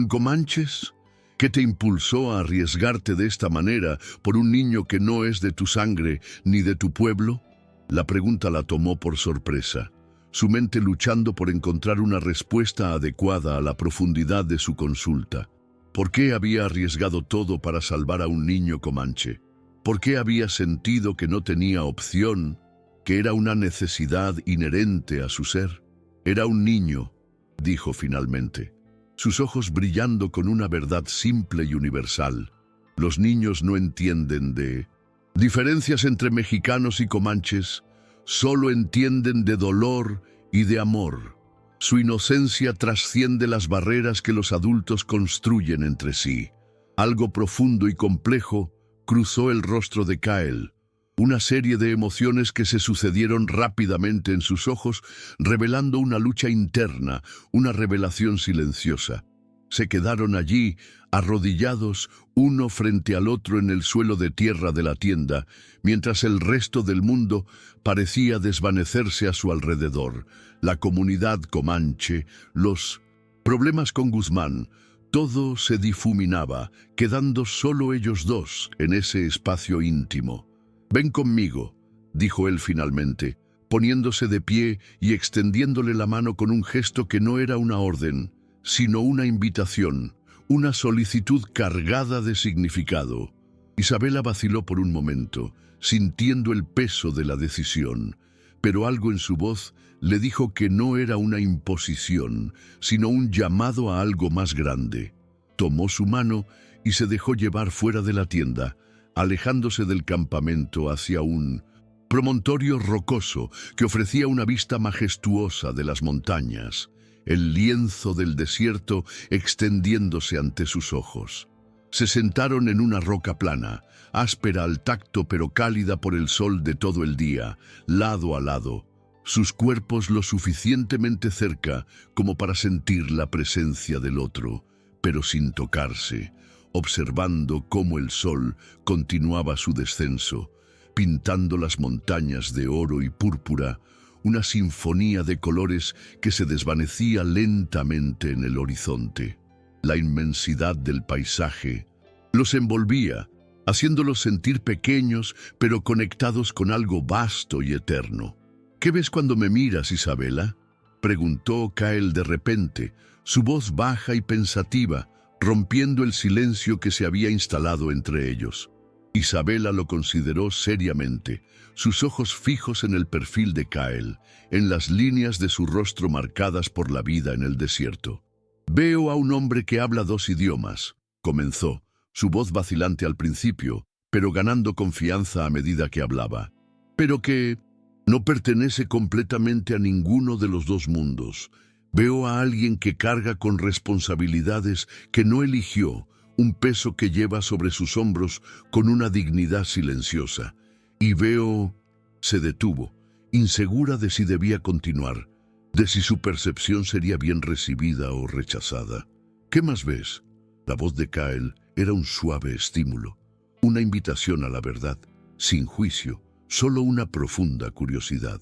comanches. ¿Qué te impulsó a arriesgarte de esta manera por un niño que no es de tu sangre ni de tu pueblo?» La pregunta la tomó por sorpresa, su mente luchando por encontrar una respuesta adecuada a la profundidad de su consulta. ¿Por qué había arriesgado todo para salvar a un niño comanche? ¿Por qué había sentido que no tenía opción, que era una necesidad inherente a su ser? «Era un niño», dijo finalmente, sus ojos brillando con una verdad simple y universal. «Los niños no entienden de diferencias entre mexicanos y comanches, solo entienden de dolor y de amor. Su inocencia trasciende las barreras que los adultos construyen entre sí». Algo profundo y complejo cruzó el rostro de Kyle, una serie de emociones que se sucedieron rápidamente en sus ojos, revelando una lucha interna, una revelación silenciosa. Se quedaron allí, arrodillados, uno frente al otro en el suelo de tierra de la tienda, mientras el resto del mundo parecía desvanecerse a su alrededor. La comunidad comanche, los problemas con Guzmán, todo se difuminaba, quedando solo ellos dos en ese espacio íntimo. «Ven conmigo», dijo él finalmente, poniéndose de pie y extendiéndole la mano con un gesto que no era una orden, sino una invitación, una solicitud cargada de significado. Isabela vaciló por un momento, sintiendo el peso de la decisión, pero algo en su voz le dijo que no era una imposición, sino un llamado a algo más grande. Tomó su mano y se dejó llevar fuera de la tienda, alejándose del campamento hacia un promontorio rocoso que ofrecía una vista majestuosa de las montañas, el lienzo del desierto extendiéndose ante sus ojos. Se sentaron en una roca plana, áspera al tacto pero cálida por el sol de todo el día, lado a lado, sus cuerpos lo suficientemente cerca como para sentir la presencia del otro, pero sin tocarse, observando cómo el sol continuaba su descenso, pintando las montañas de oro y púrpura, una sinfonía de colores que se desvanecía lentamente en el horizonte. La inmensidad del paisaje los envolvía, haciéndolos sentir pequeños, pero conectados con algo vasto y eterno. «¿Qué ves cuando me miras, Isabela?», preguntó Kyle de repente, su voz baja y pensativa, rompiendo el silencio que se había instalado entre ellos. Isabela lo consideró seriamente, sus ojos fijos en el perfil de Kyle, en las líneas de su rostro marcadas por la vida en el desierto. «Veo a un hombre que habla 2 idiomas», comenzó, su voz vacilante al principio, pero ganando confianza a medida que hablaba. «Pero que no pertenece completamente a ninguno de los 2 mundos. Veo a alguien que carga con responsabilidades que no eligió, un peso que lleva sobre sus hombros con una dignidad silenciosa. Y veo...». Se detuvo, insegura de si debía continuar, de si su percepción sería bien recibida o rechazada. ¿Qué más ves? La voz de Kyle era un suave estímulo, una invitación a la verdad, sin juicio, solo una profunda curiosidad.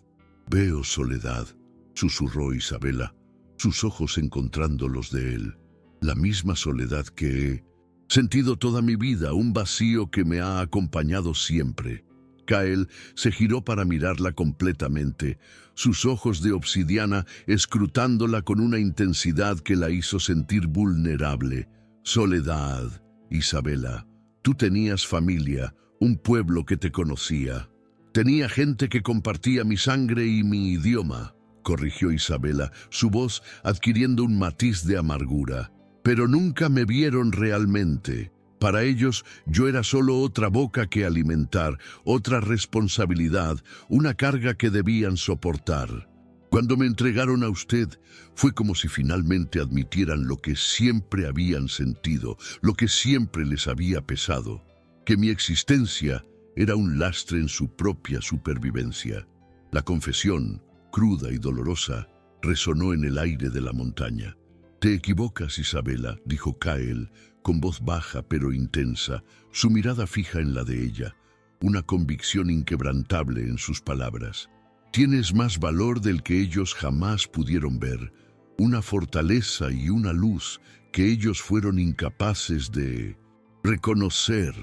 Veo soledad, susurró Isabela, sus ojos encontrando los de él. La misma soledad que he sentido toda mi vida, un vacío que me ha acompañado siempre. Kyle se giró para mirarla completamente, sus ojos de obsidiana escrutándola con una intensidad que la hizo sentir vulnerable. Soledad, Isabela, tú tenías familia, un pueblo que te conocía. Tenía gente que compartía mi sangre y mi idioma, corrigió Isabela, su voz adquiriendo un matiz de amargura. Pero nunca me vieron realmente. Para ellos yo era solo otra boca que alimentar, otra responsabilidad, una carga que debían soportar. Cuando me entregaron a usted, fue como si finalmente admitieran lo que siempre habían sentido, lo que siempre les había pesado, que mi existencia era un lastre en su propia supervivencia. La confesión, cruda y dolorosa, resonó en el aire de la montaña. «Te equivocas, Isabela», dijo Kyle, con voz baja pero intensa, su mirada fija en la de ella, una convicción inquebrantable en sus palabras. «Tienes más valor del que ellos jamás pudieron ver, una fortaleza y una luz que ellos fueron incapaces de reconocer».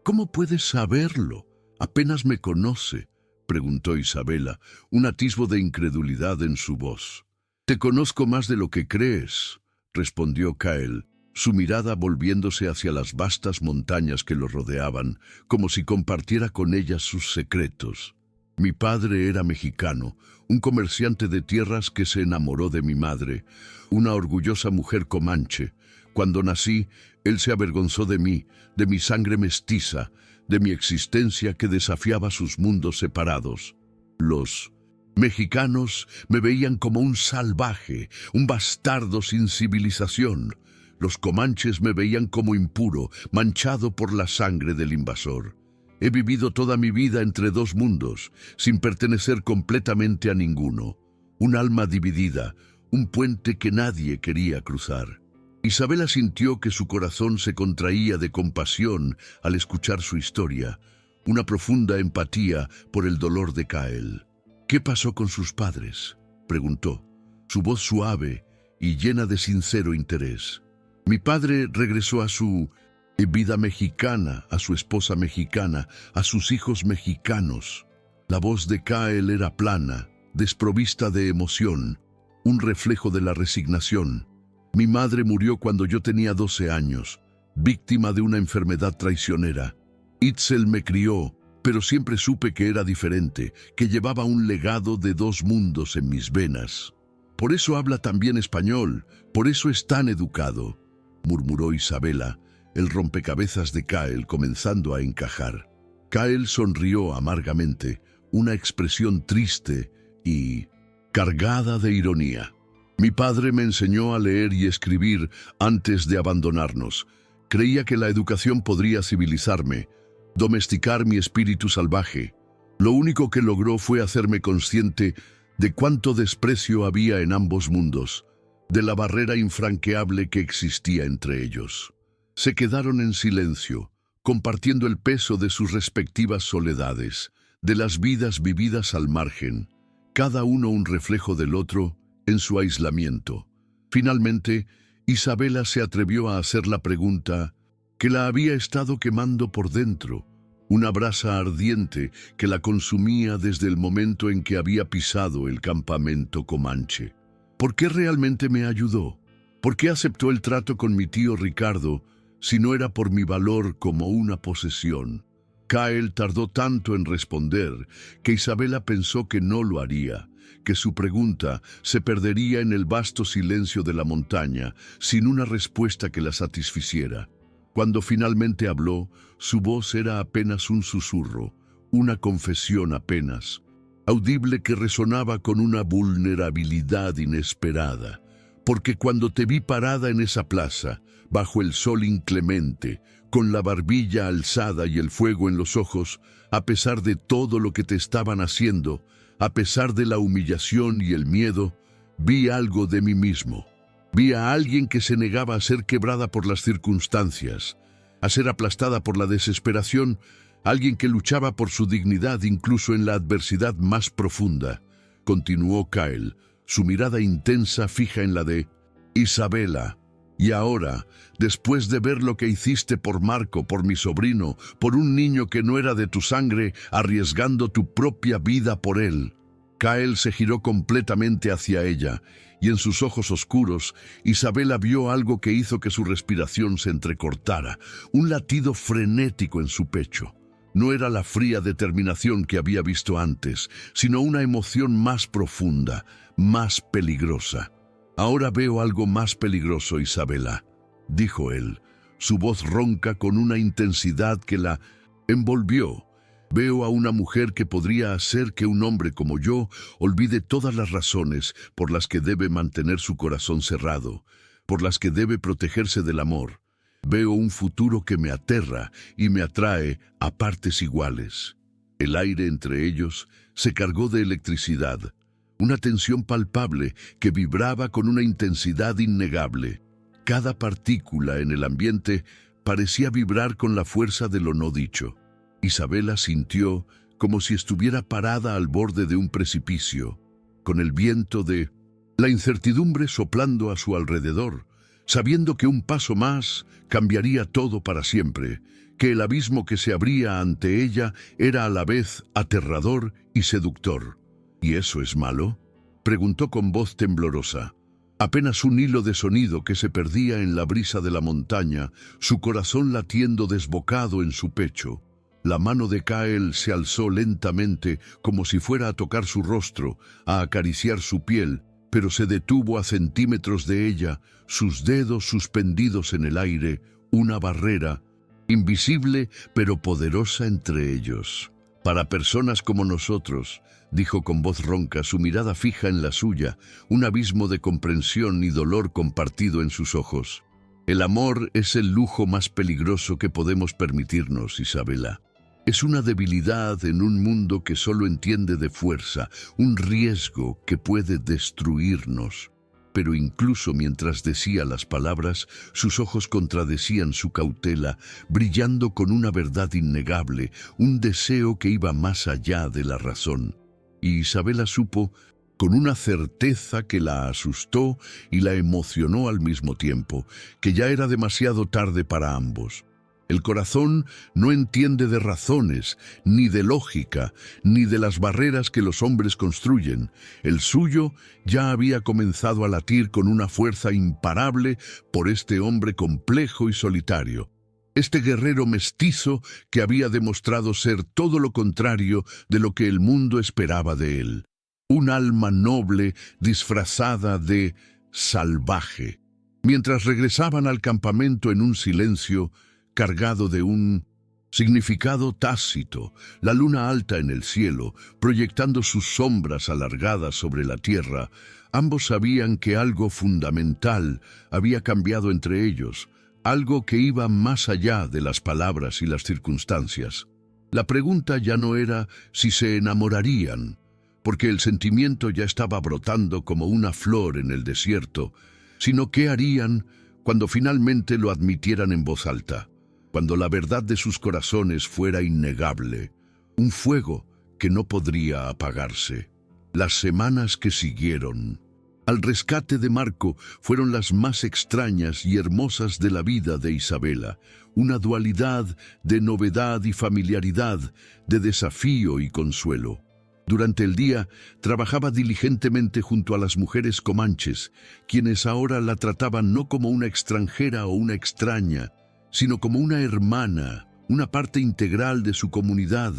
«¿Cómo puedes saberlo? Apenas me conoce», preguntó Isabela, un atisbo de incredulidad en su voz. «Te conozco más de lo que crees», respondió Kyle, su mirada volviéndose hacia las vastas montañas que lo rodeaban, como si compartiera con ellas sus secretos. «Mi padre era mexicano, un comerciante de tierras que se enamoró de mi madre, una orgullosa mujer comanche. Cuando nací, él se avergonzó de mí, de mi sangre mestiza, de mi existencia que desafiaba sus mundos separados. Los mexicanos me veían como un salvaje, un bastardo sin civilización. Los comanches me veían como impuro, manchado por la sangre del invasor. He vivido toda mi vida entre dos mundos, sin pertenecer completamente a ninguno. Un alma dividida, un puente que nadie quería cruzar». Isabela sintió que su corazón se contraía de compasión al escuchar su historia, una profunda empatía por el dolor de Kyle. «¿Qué pasó con sus padres?», preguntó, su voz suave y llena de sincero interés. «Mi padre regresó a su vida mexicana, a su esposa mexicana, a sus hijos mexicanos». La voz de Kyle era plana, desprovista de emoción, un reflejo de la resignación. «Mi madre murió cuando yo tenía 12 años, víctima de una enfermedad traicionera. Itzel me crió, pero siempre supe que era diferente, que llevaba un legado de dos mundos en mis venas. Por eso habla tan bien español, por eso es tan educado», murmuró Isabela, el rompecabezas de Kyle comenzando a encajar. Kyle sonrió amargamente, una expresión triste y cargada de ironía. «Mi padre me enseñó a leer y escribir antes de abandonarnos. Creía que la educación podría civilizarme, domesticar mi espíritu salvaje. Lo único que logró fue hacerme consciente de cuánto desprecio había en ambos mundos, de la barrera infranqueable que existía entre ellos». Se quedaron en silencio, compartiendo el peso de sus respectivas soledades, de las vidas vividas al margen, cada uno un reflejo del otro en su aislamiento. Finalmente, Isabela se atrevió a hacer la pregunta que la había estado quemando por dentro, una brasa ardiente que la consumía desde el momento en que había pisado el campamento comanche. ¿Por qué realmente me ayudó? ¿Por qué aceptó el trato con mi tío Ricardo si no era por mi valor como una posesión? Kyle tardó tanto en responder que Isabela pensó que no lo haría, que su pregunta se perdería en el vasto silencio de la montaña, sin una respuesta que la satisficiera. Cuando finalmente habló, su voz era apenas un susurro, una confesión apenas, audible que resonaba con una vulnerabilidad inesperada. «Porque cuando te vi parada en esa plaza, bajo el sol inclemente, con la barbilla alzada y el fuego en los ojos, a pesar de todo lo que te estaban haciendo, a pesar de la humillación y el miedo, vi algo de mí mismo. Vi a alguien que se negaba a ser quebrada por las circunstancias, a ser aplastada por la desesperación, alguien que luchaba por su dignidad incluso en la adversidad más profunda. Continuó Kyle, su mirada intensa fija en la de Isabela. Y ahora, después de ver lo que hiciste por Marco, por mi sobrino, por un niño que no era de tu sangre, arriesgando tu propia vida por él. Kyle se giró completamente hacia ella, y en sus ojos oscuros, Isabela vio algo que hizo que su respiración se entrecortara, un latido frenético en su pecho. No era la fría determinación que había visto antes, sino una emoción más profunda, más peligrosa. «Ahora veo algo más peligroso, Isabela», dijo él, su voz ronca con una intensidad que la envolvió. «Veo a una mujer que podría hacer que un hombre como yo olvide todas las razones por las que debe mantener su corazón cerrado, por las que debe protegerse del amor. Veo un futuro que me aterra y me atrae a partes iguales». El aire entre ellos se cargó de electricidad, una tensión palpable que vibraba con una intensidad innegable. Cada partícula en el ambiente parecía vibrar con la fuerza de lo no dicho. Isabela sintió como si estuviera parada al borde de un precipicio, con el viento de la incertidumbre soplando a su alrededor, sabiendo que un paso más cambiaría todo para siempre, que el abismo que se abría ante ella era a la vez aterrador y seductor. «¿Y eso es malo?», preguntó con voz temblorosa. Apenas un hilo de sonido que se perdía en la brisa de la montaña, su corazón latiendo desbocado en su pecho. La mano de Kyle se alzó lentamente como si fuera a tocar su rostro, a acariciar su piel, pero se detuvo a centímetros de ella, sus dedos suspendidos en el aire, una barrera, invisible pero poderosa entre ellos. «Para personas como nosotros», dijo con voz ronca, su mirada fija en la suya, un abismo de comprensión y dolor compartido en sus ojos. «El amor es el lujo más peligroso que podemos permitirnos, Isabela. Es una debilidad en un mundo que solo entiende de fuerza, un riesgo que puede destruirnos». Pero incluso mientras decía las palabras, sus ojos contradecían su cautela, brillando con una verdad innegable, un deseo que iba más allá de la razón. Y Isabela supo, con una certeza que la asustó y la emocionó al mismo tiempo, que ya era demasiado tarde para ambos. El corazón no entiende de razones, ni de lógica, ni de las barreras que los hombres construyen. El suyo ya había comenzado a latir con una fuerza imparable por este hombre complejo y solitario. Este guerrero mestizo que había demostrado ser todo lo contrario de lo que el mundo esperaba de él. Un alma noble disfrazada de salvaje. Mientras regresaban al campamento en un silencio cargado de un significado tácito, la luna alta en el cielo, proyectando sus sombras alargadas sobre la tierra, ambos sabían que algo fundamental había cambiado entre ellos, algo que iba más allá de las palabras y las circunstancias. La pregunta ya no era si se enamorarían, porque el sentimiento ya estaba brotando como una flor en el desierto, sino qué harían cuando finalmente lo admitieran en voz alta. Cuando la verdad de sus corazones fuera innegable, un fuego que no podría apagarse. Las semanas que siguieron al rescate de Marco fueron las más extrañas y hermosas de la vida de Isabela, una dualidad de novedad y familiaridad, de desafío y consuelo. Durante el día trabajaba diligentemente junto a las mujeres comanches, quienes ahora la trataban no como una extranjera o una extraña, sino como una hermana, una parte integral de su comunidad,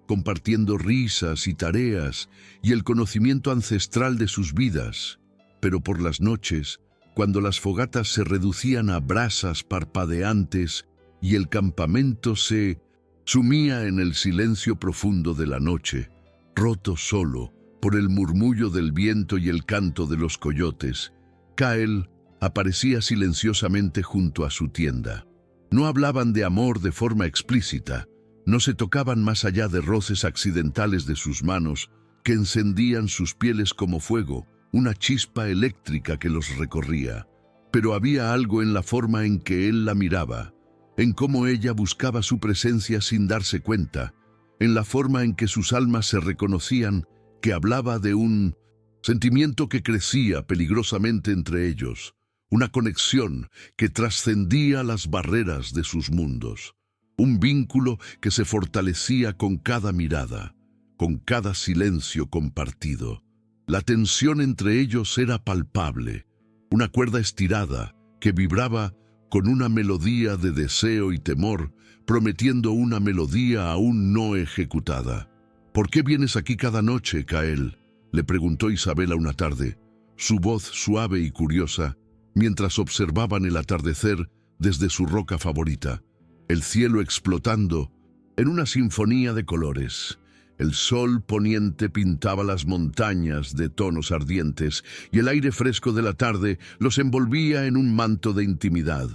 compartiendo risas y tareas y el conocimiento ancestral de sus vidas. Pero por las noches, cuando las fogatas se reducían a brasas parpadeantes y el campamento se sumía en el silencio profundo de la noche, roto solo por el murmullo del viento y el canto de los coyotes, Kyle aparecía silenciosamente junto a su tienda. No hablaban de amor de forma explícita, no se tocaban más allá de roces accidentales de sus manos, que encendían sus pieles como fuego, una chispa eléctrica que los recorría. Pero había algo en la forma en que él la miraba, en cómo ella buscaba su presencia sin darse cuenta, en la forma en que sus almas se reconocían, que hablaba de un sentimiento que crecía peligrosamente entre ellos, una conexión que trascendía las barreras de sus mundos, un vínculo que se fortalecía con cada mirada, con cada silencio compartido. La tensión entre ellos era palpable, una cuerda estirada que vibraba con una melodía de deseo y temor, prometiendo una melodía aún no ejecutada. «¿Por qué vienes aquí cada noche, Kael?», le preguntó Isabela una tarde, su voz suave y curiosa, mientras observaban el atardecer desde su roca favorita, el cielo explotando en una sinfonía de colores. El sol poniente pintaba las montañas de tonos ardientes y el aire fresco de la tarde los envolvía en un manto de intimidad.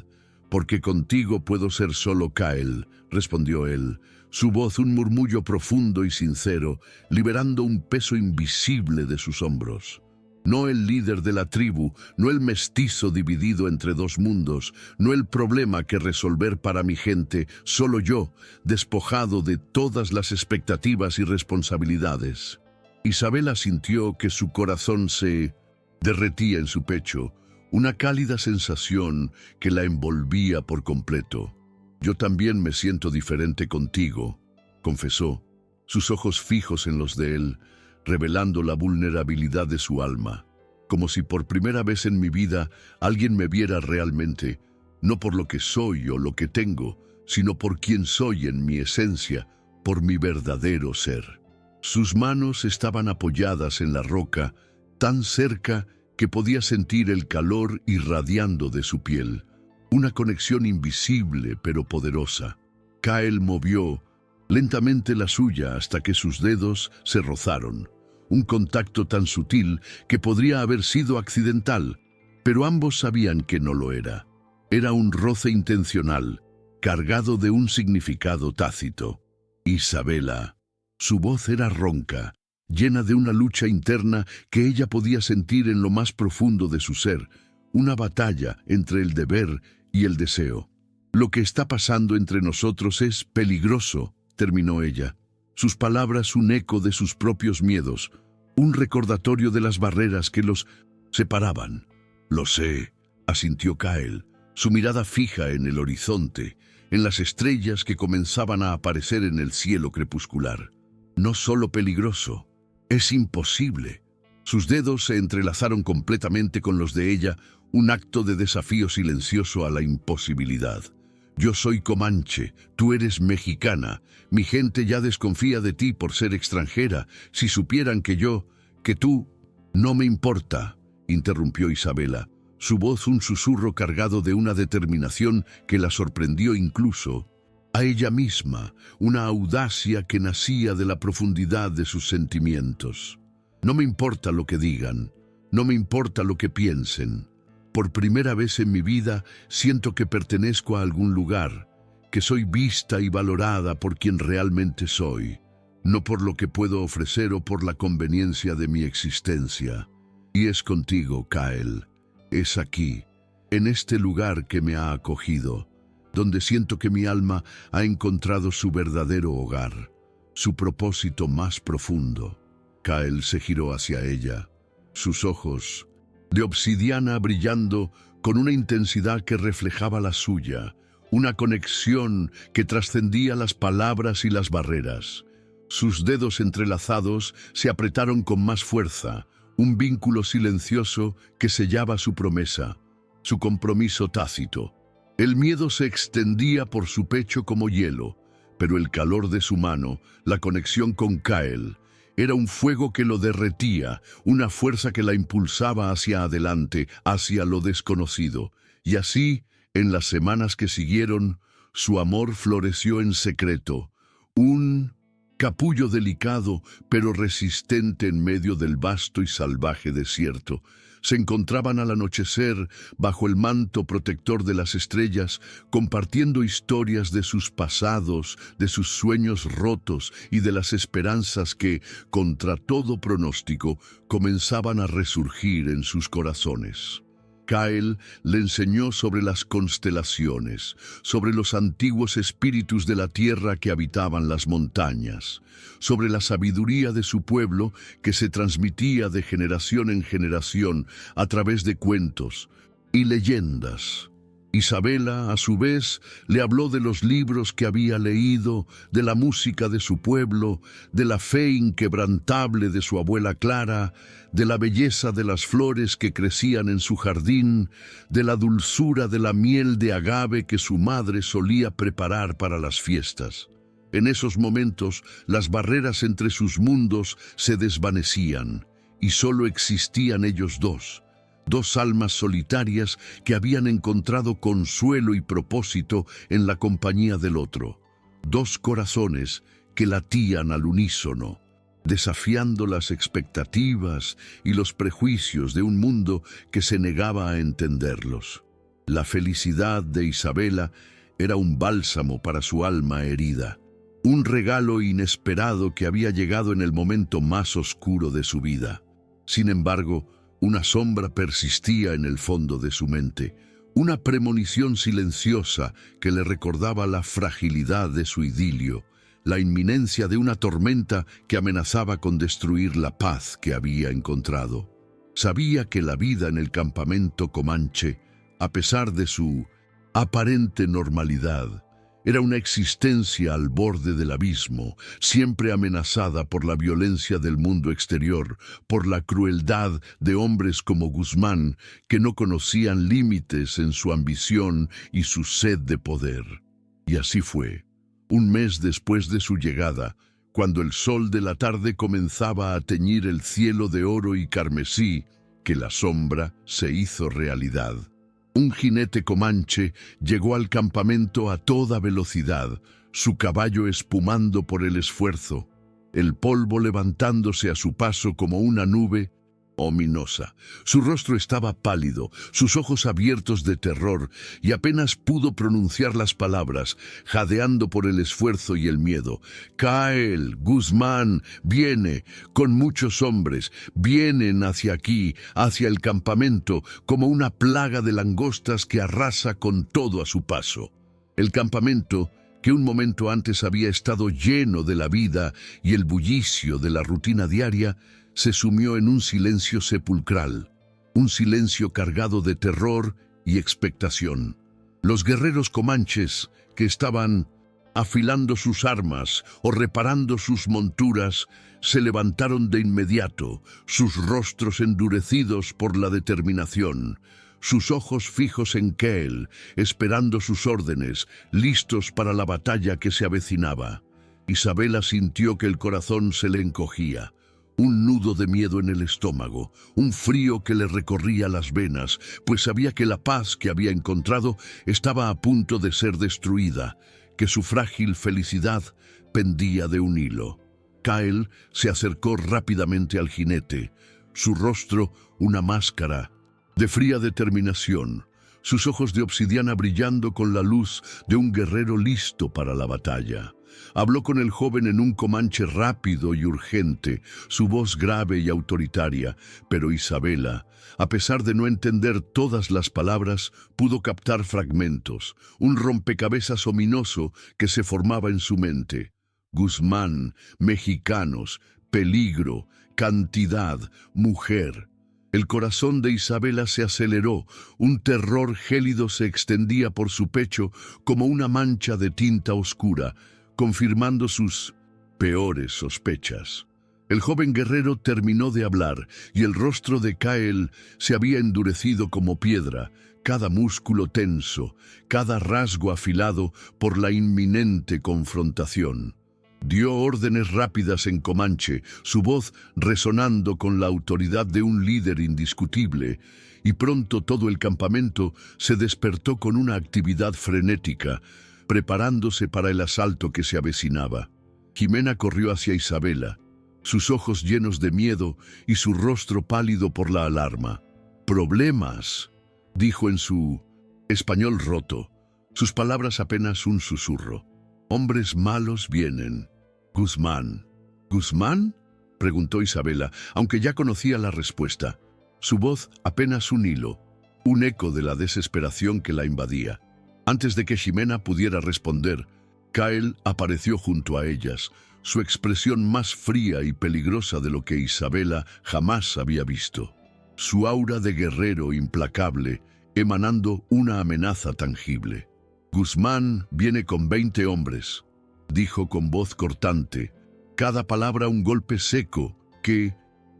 «Porque contigo puedo ser solo Kael», respondió él, su voz un murmullo profundo y sincero, liberando un peso invisible de sus hombros. No el líder de la tribu, no el mestizo dividido entre dos mundos, no el problema que resolver para mi gente, solo yo, despojado de todas las expectativas y responsabilidades. Isabela sintió que su corazón se derretía en su pecho, una cálida sensación que la envolvía por completo. «Yo también me siento diferente contigo», confesó, sus ojos fijos en los de él, revelando la vulnerabilidad de su alma, como si por primera vez en mi vida alguien me viera realmente, no por lo que soy o lo que tengo, sino por quien soy en mi esencia, por mi verdadero ser. Sus manos estaban apoyadas en la roca, tan cerca que podía sentir el calor irradiando de su piel, una conexión invisible pero poderosa. Kael movió lentamente la suya hasta que sus dedos se rozaron, un contacto tan sutil que podría haber sido accidental, pero ambos sabían que no lo era. Era un roce intencional, cargado de un significado tácito. «Isabela». Su voz era ronca, llena de una lucha interna que ella podía sentir en lo más profundo de su ser, una batalla entre el deber y el deseo. «Lo que está pasando entre nosotros es peligroso», terminó ella, sus palabras un eco de sus propios miedos, un recordatorio de las barreras que los separaban. «Lo sé», asintió Kael, su mirada fija en el horizonte, en las estrellas que comenzaban a aparecer en el cielo crepuscular. «No solo peligroso, es imposible». Sus dedos se entrelazaron completamente con los de ella, un acto de desafío silencioso a la imposibilidad. «Yo soy comanche, tú eres mexicana, mi gente ya desconfía de ti por ser extranjera, si supieran que tú...». «No me importa», interrumpió Isabela, su voz un susurro cargado de una determinación que la sorprendió incluso a ella misma, una audacia que nacía de la profundidad de sus sentimientos. «No me importa lo que digan, no me importa lo que piensen. Por primera vez en mi vida siento que pertenezco a algún lugar, que soy vista y valorada por quien realmente soy, no por lo que puedo ofrecer o por la conveniencia de mi existencia. Y es contigo, Kael, es aquí, en este lugar que me ha acogido, donde siento que mi alma ha encontrado su verdadero hogar, su propósito más profundo». Kael se giró hacia ella, sus ojos de obsidiana brillando con una intensidad que reflejaba la suya, una conexión que trascendía las palabras y las barreras. Sus dedos entrelazados se apretaron con más fuerza, un vínculo silencioso que sellaba su promesa, su compromiso tácito. El miedo se extendía por su pecho como hielo, pero el calor de su mano, la conexión con Kael, era un fuego que lo derretía, una fuerza que la impulsaba hacia adelante, hacia lo desconocido. Y así, en las semanas que siguieron, su amor floreció en secreto, un capullo delicado pero resistente en medio del vasto y salvaje desierto. Se encontraban al anochecer bajo el manto protector de las estrellas, compartiendo historias de sus pasados, de sus sueños rotos y de las esperanzas que, contra todo pronóstico, comenzaban a resurgir en sus corazones. Kyle le enseñó sobre las constelaciones, sobre los antiguos espíritus de la tierra que habitaban las montañas, sobre la sabiduría de su pueblo que se transmitía de generación en generación a través de cuentos y leyendas. Isabela, a su vez, le habló de los libros que había leído, de la música de su pueblo, de la fe inquebrantable de su abuela Clara, de la belleza de las flores que crecían en su jardín, de la dulzura de la miel de agave que su madre solía preparar para las fiestas. En esos momentos, las barreras entre sus mundos se desvanecían, y solo existían ellos dos. Dos almas solitarias que habían encontrado consuelo y propósito en la compañía del otro. Dos corazones que latían al unísono, desafiando las expectativas y los prejuicios de un mundo que se negaba a entenderlos. La felicidad de Isabela era un bálsamo para su alma herida, un regalo inesperado que había llegado en el momento más oscuro de su vida. Sin embargo, una sombra persistía en el fondo de su mente, una premonición silenciosa que le recordaba la fragilidad de su idilio, la inminencia de una tormenta que amenazaba con destruir la paz que había encontrado. Sabía que la vida en el campamento comanche, a pesar de su aparente normalidad, era una existencia al borde del abismo, siempre amenazada por la violencia del mundo exterior, por la crueldad de hombres como Guzmán, que no conocían límites en su ambición y su sed de poder. Y así fue. Un mes después de su llegada, cuando el sol de la tarde comenzaba a teñir el cielo de oro y carmesí, que la sombra se hizo realidad. Un jinete comanche llegó al campamento a toda velocidad, su caballo espumando por el esfuerzo, el polvo levantándose a su paso como una nube ominosa. Su rostro estaba pálido, sus ojos abiertos de terror, y apenas pudo pronunciar las palabras, jadeando por el esfuerzo y el miedo. Kyle, Guzmán, viene, con muchos hombres, vienen hacia aquí, hacia el campamento, como una plaga de langostas que arrasa con todo a su paso. El campamento, que un momento antes había estado lleno de la vida y el bullicio de la rutina diaria, se sumió en un silencio sepulcral, un silencio cargado de terror y expectación. Los guerreros comanches, que estaban afilando sus armas o reparando sus monturas, se levantaron de inmediato, sus rostros endurecidos por la determinación, sus ojos fijos en Kyle, esperando sus órdenes, listos para la batalla que se avecinaba. Isabela sintió que el corazón se le encogía. Un nudo de miedo en el estómago, un frío que le recorría las venas, pues sabía que la paz que había encontrado estaba a punto de ser destruida, que su frágil felicidad pendía de un hilo. Kyle se acercó rápidamente al jinete, su rostro una máscara de fría determinación, sus ojos de obsidiana brillando con la luz de un guerrero listo para la batalla. Habló con el joven en un comanche rápido y urgente, su voz grave y autoritaria, pero Isabela, a pesar de no entender todas las palabras, pudo captar fragmentos, un rompecabezas ominoso que se formaba en su mente. Guzmán, mexicanos, peligro, cantidad, mujer. El corazón de Isabela se aceleró, un terror gélido se extendía por su pecho como una mancha de tinta oscura, confirmando sus peores sospechas. El joven guerrero terminó de hablar y el rostro de Kyle se había endurecido como piedra, cada músculo tenso, cada rasgo afilado por la inminente confrontación. Dio órdenes rápidas en comanche, su voz resonando con la autoridad de un líder indiscutible, y pronto todo el campamento se despertó con una actividad frenética, preparándose para el asalto que se avecinaba. Jimena corrió hacia Isabela, sus ojos llenos de miedo y su rostro pálido por la alarma. «Problemas», dijo en su español roto, sus palabras apenas un susurro. «Hombres malos vienen. Guzmán». «¿Guzmán?», preguntó Isabela, aunque ya conocía la respuesta. Su voz apenas un hilo, un eco de la desesperación que la invadía. Antes de que Jimena pudiera responder, Kael apareció junto a ellas, su expresión más fría y peligrosa de lo que Isabela jamás había visto. Su aura de guerrero implacable, emanando una amenaza tangible. «Guzmán viene con 20 hombres», dijo con voz cortante, cada palabra un golpe seco que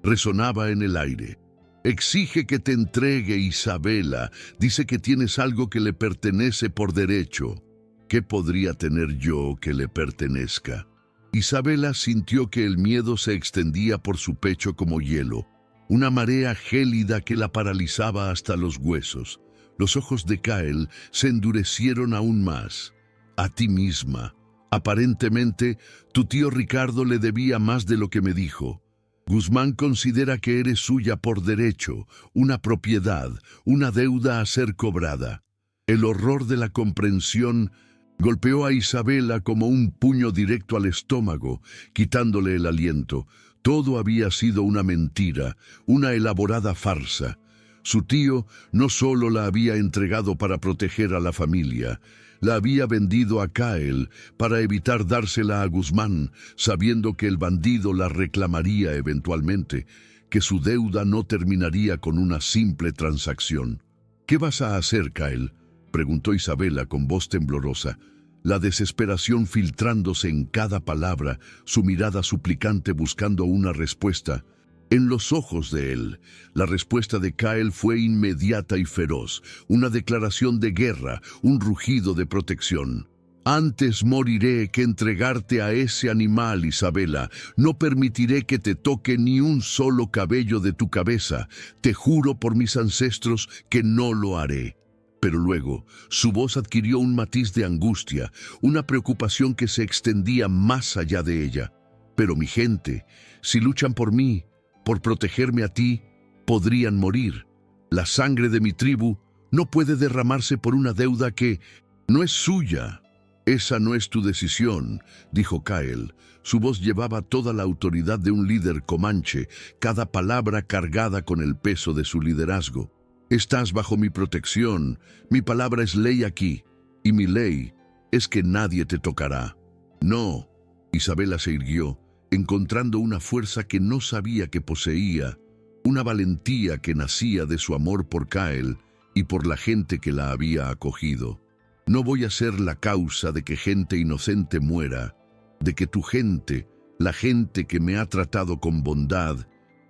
resonaba en el aire. «Exige que te entregue, Isabela. Dice que tienes algo que le pertenece por derecho. ¿Qué podría tener yo que le pertenezca?» Isabela sintió que el miedo se extendía por su pecho como hielo, una marea gélida que la paralizaba hasta los huesos. Los ojos de Kael se endurecieron aún más. «A ti misma. Aparentemente, tu tío Ricardo le debía más de lo que me dijo. Guzmán considera que eres suya por derecho, una propiedad, una deuda a ser cobrada». El horror de la comprensión golpeó a Isabela como un puño directo al estómago, quitándole el aliento. Todo había sido una mentira, una elaborada farsa. Su tío no solo la había entregado para proteger a la familia, la había vendido a Kael para evitar dársela a Guzmán, sabiendo que el bandido la reclamaría eventualmente, que su deuda no terminaría con una simple transacción. «¿Qué vas a hacer, Kael?», preguntó Isabela con voz temblorosa, la desesperación filtrándose en cada palabra, su mirada suplicante buscando una respuesta. En los ojos de él, la respuesta de Kael fue inmediata y feroz, una declaración de guerra, un rugido de protección. «Antes moriré que entregarte a ese animal, Isabela. No permitiré que te toque ni un solo cabello de tu cabeza. Te juro por mis ancestros que no lo haré». Pero luego, su voz adquirió un matiz de angustia, una preocupación que se extendía más allá de ella. «Pero mi gente, si luchan por mí, por protegerme a ti, podrían morir. La sangre de mi tribu no puede derramarse por una deuda que no es suya». «Esa no es tu decisión», dijo Kael. Su voz llevaba toda la autoridad de un líder comanche, cada palabra cargada con el peso de su liderazgo. «Estás bajo mi protección, mi palabra es ley aquí, y mi ley es que nadie te tocará». «No», Isabela se irguió, encontrando una fuerza que no sabía que poseía, una valentía que nacía de su amor por Kael y por la gente que la había acogido. «No voy a ser la causa de que gente inocente muera, de que tu gente, la gente que me ha tratado con bondad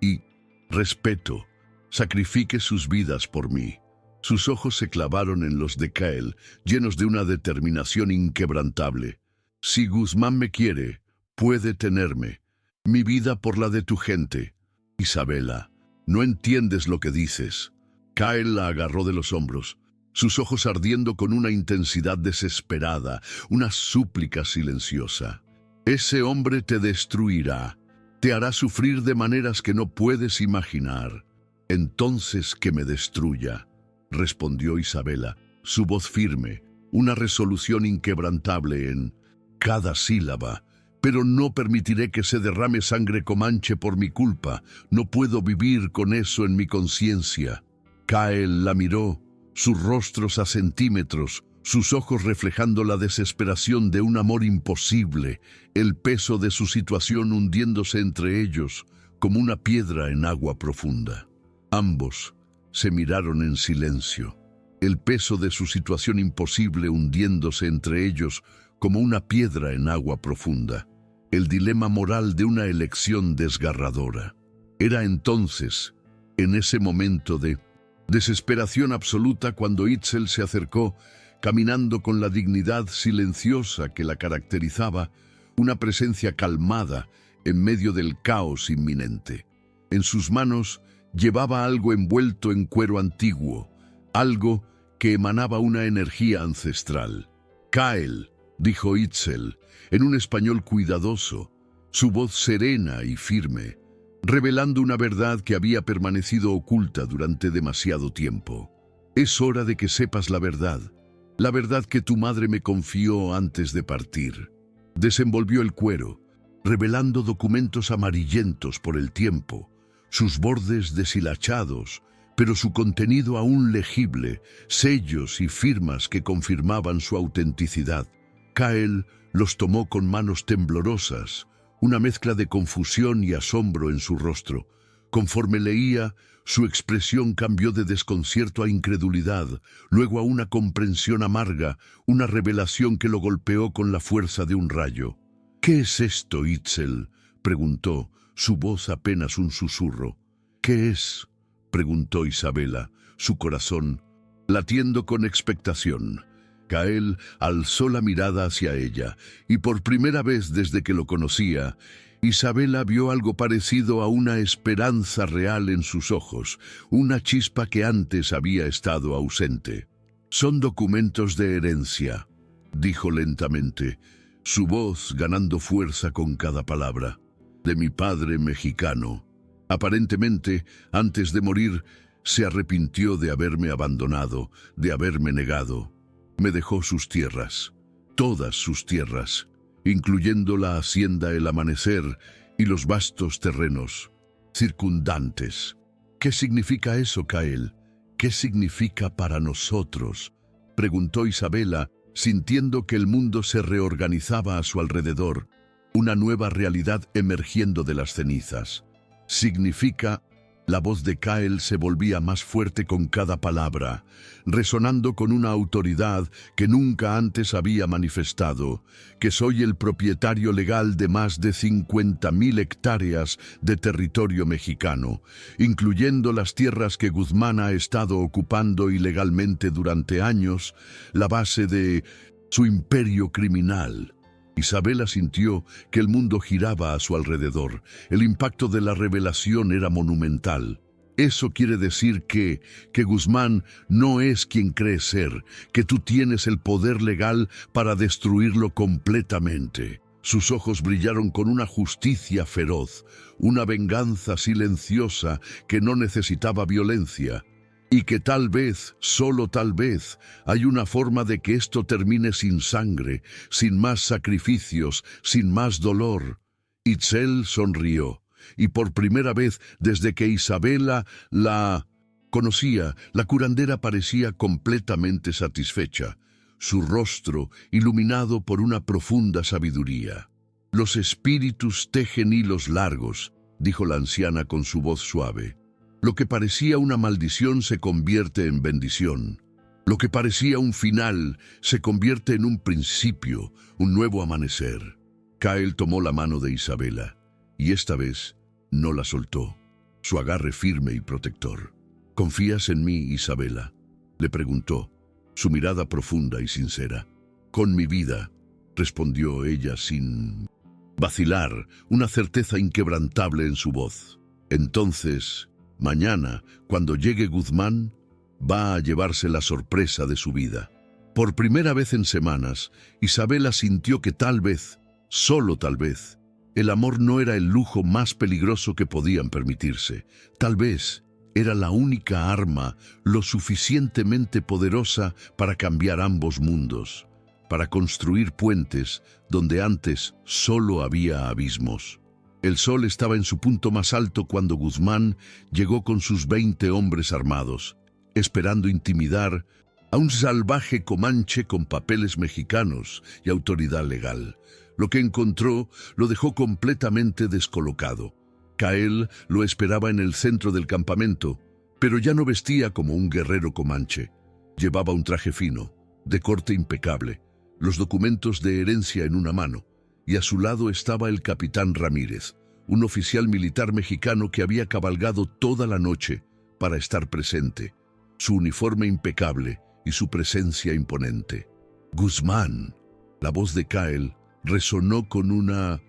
y respeto, sacrifique sus vidas por mí». Sus ojos se clavaron en los de Kael, llenos de una determinación inquebrantable. «Si Guzmán me quiere, puede tenerme. Mi vida por la de tu gente». «Isabela, no entiendes lo que dices». Kael la agarró de los hombros, sus ojos ardiendo con una intensidad desesperada, una súplica silenciosa. «Ese hombre te destruirá, te hará sufrir de maneras que no puedes imaginar». «Entonces que me destruya», respondió Isabela, su voz firme, una resolución inquebrantable en cada sílaba. «Pero no permitiré que se derrame sangre comanche por mi culpa. No puedo vivir con eso en mi conciencia». Kael la miró, sus rostros a centímetros, sus ojos reflejando la desesperación de un amor imposible, el peso de su situación hundiéndose entre ellos como una piedra en agua profunda. Ambos se miraron en silencio, el peso de su situación imposible hundiéndose entre ellos como una piedra en agua profunda, el dilema moral de una elección desgarradora. Era entonces, en ese momento de desesperación absoluta, cuando Itzel se acercó, caminando con la dignidad silenciosa que la caracterizaba, una presencia calmada en medio del caos inminente. En sus manos llevaba algo envuelto en cuero antiguo, algo que emanaba una energía ancestral. «Kael», dijo Itzel, en un español cuidadoso, su voz serena y firme, revelando una verdad que había permanecido oculta durante demasiado tiempo. Es hora de que sepas la verdad que tu madre me confió antes de partir. Desenvolvió el cuero, revelando documentos amarillentos por el tiempo, sus bordes deshilachados, pero su contenido aún legible, sellos y firmas que confirmaban su autenticidad. Kyle los tomó con manos temblorosas, una mezcla de confusión y asombro en su rostro. Conforme leía, su expresión cambió de desconcierto a incredulidad, luego a una comprensión amarga, una revelación que lo golpeó con la fuerza de un rayo. «¿Qué es esto, Itzel?», preguntó, su voz apenas un susurro. «¿Qué es?», preguntó Isabela, su corazón latiendo con expectación. Kyle alzó la mirada hacia ella, y por primera vez desde que lo conocía, Isabela vio algo parecido a una esperanza real en sus ojos, una chispa que antes había estado ausente. «Son documentos de herencia», dijo lentamente, su voz ganando fuerza con cada palabra. «De mi padre mexicano. Aparentemente, antes de morir, se arrepintió de haberme abandonado, de haberme negado. Me dejó sus tierras, todas sus tierras, incluyendo la hacienda El Amanecer y los vastos terrenos circundantes». «¿Qué significa eso, Kyle? ¿Qué significa para nosotros?», preguntó Isabela, sintiendo que el mundo se reorganizaba a su alrededor, una nueva realidad emergiendo de las cenizas. «Significa…». La voz de Kyle se volvía más fuerte con cada palabra, resonando con una autoridad que nunca antes había manifestado, que soy el propietario legal de más de 50,000 hectáreas de territorio mexicano, incluyendo las tierras que Guzmán ha estado ocupando ilegalmente durante años, la base de su imperio criminal. Isabela sintió que el mundo giraba a su alrededor. El impacto de la revelación era monumental. «Eso quiere decir que Guzmán no es quien cree ser, que tú tienes el poder legal para destruirlo completamente». Sus ojos brillaron con una justicia feroz, una venganza silenciosa que no necesitaba violencia. «Y que tal vez, solo tal vez, hay una forma de que esto termine sin sangre, sin más sacrificios, sin más dolor». Itzel sonrió, y por primera vez desde que Isabela la conocía, la curandera parecía completamente satisfecha, su rostro iluminado por una profunda sabiduría. «Los espíritus tejen hilos largos», dijo la anciana con su voz suave. «Lo que parecía una maldición se convierte en bendición. Lo que parecía un final se convierte en un principio, un nuevo amanecer». Kyle tomó la mano de Isabela, y esta vez no la soltó, su agarre firme y protector. «¿Confías en mí, Isabela?», le preguntó, su mirada profunda y sincera. «Con mi vida», respondió ella sin vacilar, una certeza inquebrantable en su voz. «Entonces, mañana, cuando llegue Guzmán, va a llevarse la sorpresa de su vida». Por primera vez en semanas, Isabela sintió que tal vez, solo tal vez, el amor no era el lujo más peligroso que podían permitirse. Tal vez era la única arma lo suficientemente poderosa para cambiar ambos mundos, para construir puentes donde antes solo había abismos. El sol estaba en su punto más alto cuando Guzmán llegó con sus 20 hombres armados, esperando intimidar a un salvaje comanche con papeles mexicanos y autoridad legal. Lo que encontró lo dejó completamente descolocado. Kyle lo esperaba en el centro del campamento, pero ya no vestía como un guerrero comanche. Llevaba un traje fino, de corte impecable, los documentos de herencia en una mano, y a su lado estaba el capitán Ramírez, un oficial militar mexicano que había cabalgado toda la noche para estar presente, su uniforme impecable y su presencia imponente. «Guzmán», la voz de Kyle resonó con una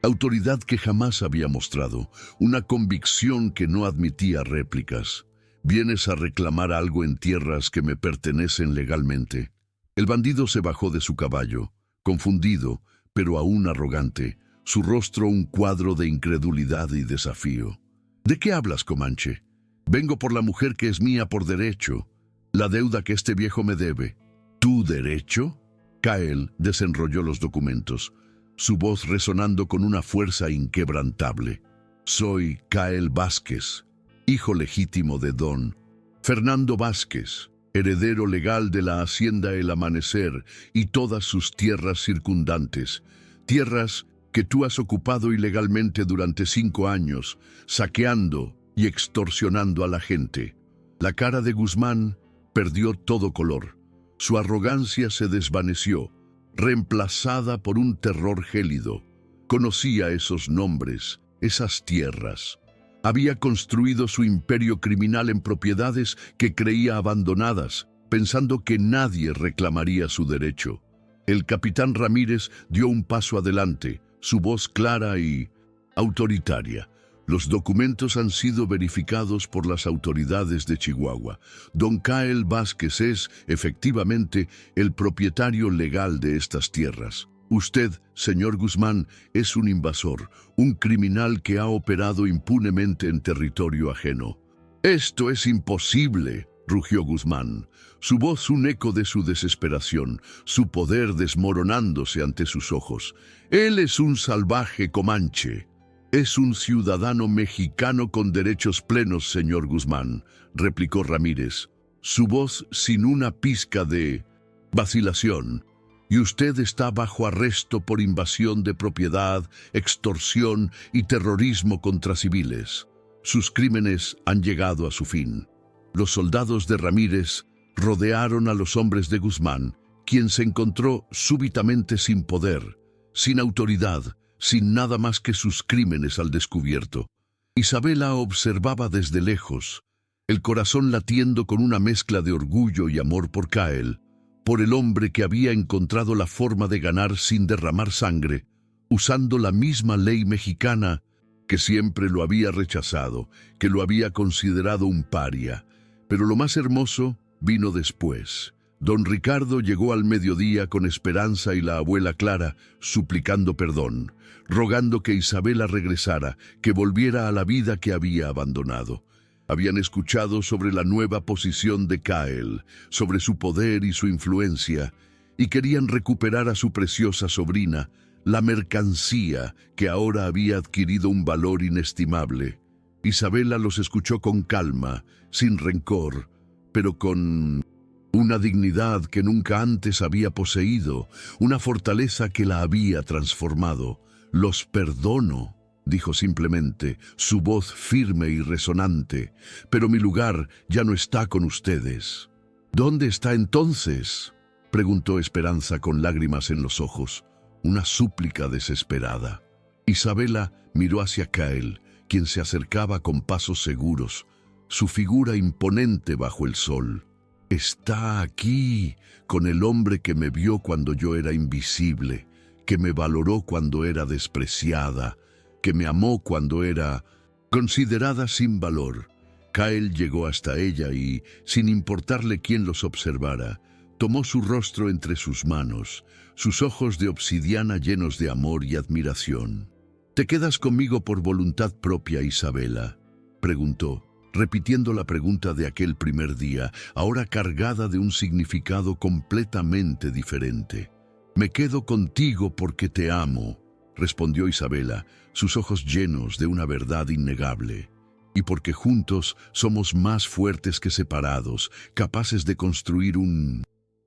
autoridad que jamás había mostrado, una convicción que no admitía réplicas. «¿Vienes a reclamar algo en tierras que me pertenecen legalmente?». El bandido se bajó de su caballo, confundido, pero aún arrogante, su rostro un cuadro de incredulidad y desafío. ¿De qué hablas, Comanche? Vengo por la mujer que es mía por derecho, la deuda que este viejo me debe. ¿Tu derecho? Kael desenrolló los documentos, su voz resonando con una fuerza inquebrantable. Soy Kael Vázquez, hijo legítimo de don Fernando Vázquez, heredero legal de la hacienda El Amanecer y todas sus tierras circundantes, tierras que tú has ocupado ilegalmente durante 5 años, saqueando y extorsionando a la gente. La cara de Guzmán perdió todo color. Su arrogancia se desvaneció, reemplazada por un terror gélido. Conocía esos nombres, esas tierras. Había construido su imperio criminal en propiedades que creía abandonadas, pensando que nadie reclamaría su derecho. El capitán Ramírez dio un paso adelante, su voz clara y autoritaria. Los documentos han sido verificados por las autoridades de Chihuahua. Don Kael Vázquez es, efectivamente, el propietario legal de estas tierras. Usted, señor Guzmán, es un invasor, un criminal que ha operado impunemente en territorio ajeno. «Esto es imposible», rugió Guzmán, su voz un eco de su desesperación, su poder desmoronándose ante sus ojos. «Él es un salvaje comanche». «Es un ciudadano mexicano con derechos plenos, señor Guzmán», replicó Ramírez, su voz sin una pizca de vacilación. «Y usted está bajo arresto por invasión de propiedad, extorsión y terrorismo contra civiles. Sus crímenes han llegado a su fin». Los soldados de Ramírez rodearon a los hombres de Guzmán, quien se encontró súbitamente sin poder, sin autoridad, sin nada más que sus crímenes al descubierto. Isabela observaba desde lejos, el corazón latiendo con una mezcla de orgullo y amor por Kael, por el hombre que había encontrado la forma de ganar sin derramar sangre, usando la misma ley mexicana que siempre lo había rechazado, que lo había considerado un paria. Pero lo más hermoso vino después. Don Ricardo llegó al mediodía con Esperanza y la abuela Clara, suplicando perdón, rogando que Isabela regresara, que volviera a la vida que había abandonado. Habían escuchado sobre la nueva posición de Kael, sobre su poder y su influencia, y querían recuperar a su preciosa sobrina, la mercancía que ahora había adquirido un valor inestimable. Isabela los escuchó con calma, sin rencor, pero con una dignidad que nunca antes había poseído, una fortaleza que la había transformado. «Los perdono», dijo simplemente, su voz firme y resonante, «pero mi lugar ya no está con ustedes». «¿Dónde está entonces?», preguntó Esperanza con lágrimas en los ojos, una súplica desesperada. Isabela miró hacia Kael, quien se acercaba con pasos seguros, su figura imponente bajo el sol. «Está aquí, con el hombre que me vio cuando yo era invisible, que me valoró cuando era despreciada, que me amó cuando era considerada sin valor». Kael llegó hasta ella y, sin importarle quién los observara, tomó su rostro entre sus manos, sus ojos de obsidiana llenos de amor y admiración. «¿Te quedas conmigo por voluntad propia, Isabela?», preguntó, repitiendo la pregunta de aquel primer día, ahora cargada de un significado completamente diferente. «Me quedo contigo porque te amo», respondió Isabela, sus ojos llenos de una verdad innegable. «Y porque juntos somos más fuertes que separados, capaces de construir un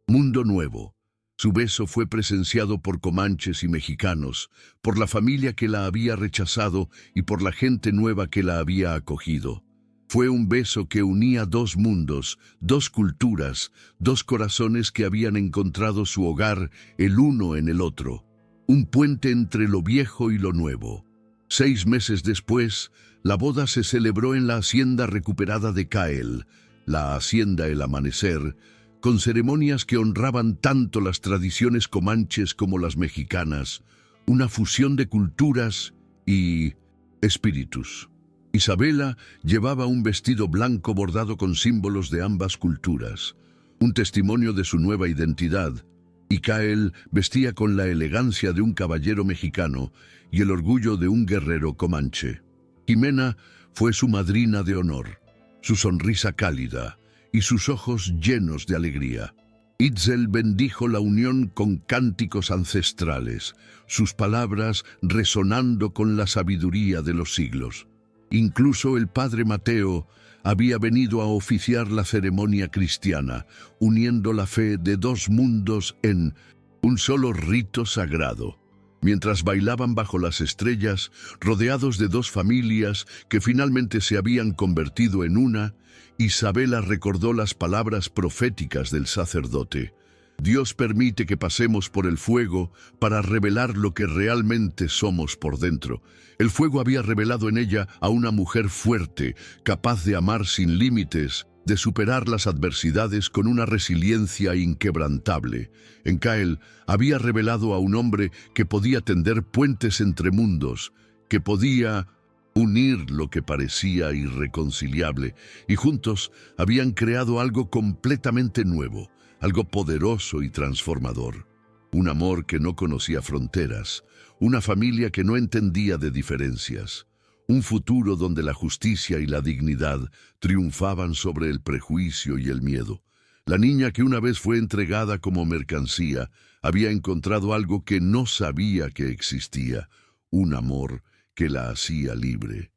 mundo nuevo». Su beso fue presenciado por comanches y mexicanos, por la familia que la había rechazado y por la gente nueva que la había acogido. Fue un beso que unía 2 mundos, 2 culturas, 2 corazones que habían encontrado su hogar el uno en el otro. Un puente entre lo viejo y lo nuevo. 6 meses después, la boda se celebró en la hacienda recuperada de Kael, la hacienda El Amanecer, con ceremonias que honraban tanto las tradiciones comanches como las mexicanas, una fusión de culturas y espíritus. Isabela llevaba un vestido blanco bordado con símbolos de ambas culturas, un testimonio de su nueva identidad, Icael vestía con la elegancia de un caballero mexicano y el orgullo de un guerrero comanche. Jimena fue su madrina de honor, su sonrisa cálida y sus ojos llenos de alegría. Itzel bendijo la unión con cánticos ancestrales, sus palabras resonando con la sabiduría de los siglos. Incluso el padre Mateo había venido a oficiar la ceremonia cristiana, uniendo la fe de dos mundos en un solo rito sagrado. Mientras bailaban bajo las estrellas, rodeados de dos familias que finalmente se habían convertido en una, Isabela recordó las palabras proféticas del sacerdote. Dios permite que pasemos por el fuego para revelar lo que realmente somos por dentro. El fuego había revelado en ella a una mujer fuerte, capaz de amar sin límites, de superar las adversidades con una resiliencia inquebrantable. En Cael había revelado a un hombre que podía tender puentes entre mundos, que podía unir lo que parecía irreconciliable, y juntos habían creado algo completamente nuevo, algo poderoso y transformador. Un amor que no conocía fronteras, una familia que no entendía de diferencias, un futuro donde la justicia y la dignidad triunfaban sobre el prejuicio y el miedo. La niña que una vez fue entregada como mercancía había encontrado algo que no sabía que existía, un amor que la hacía libre.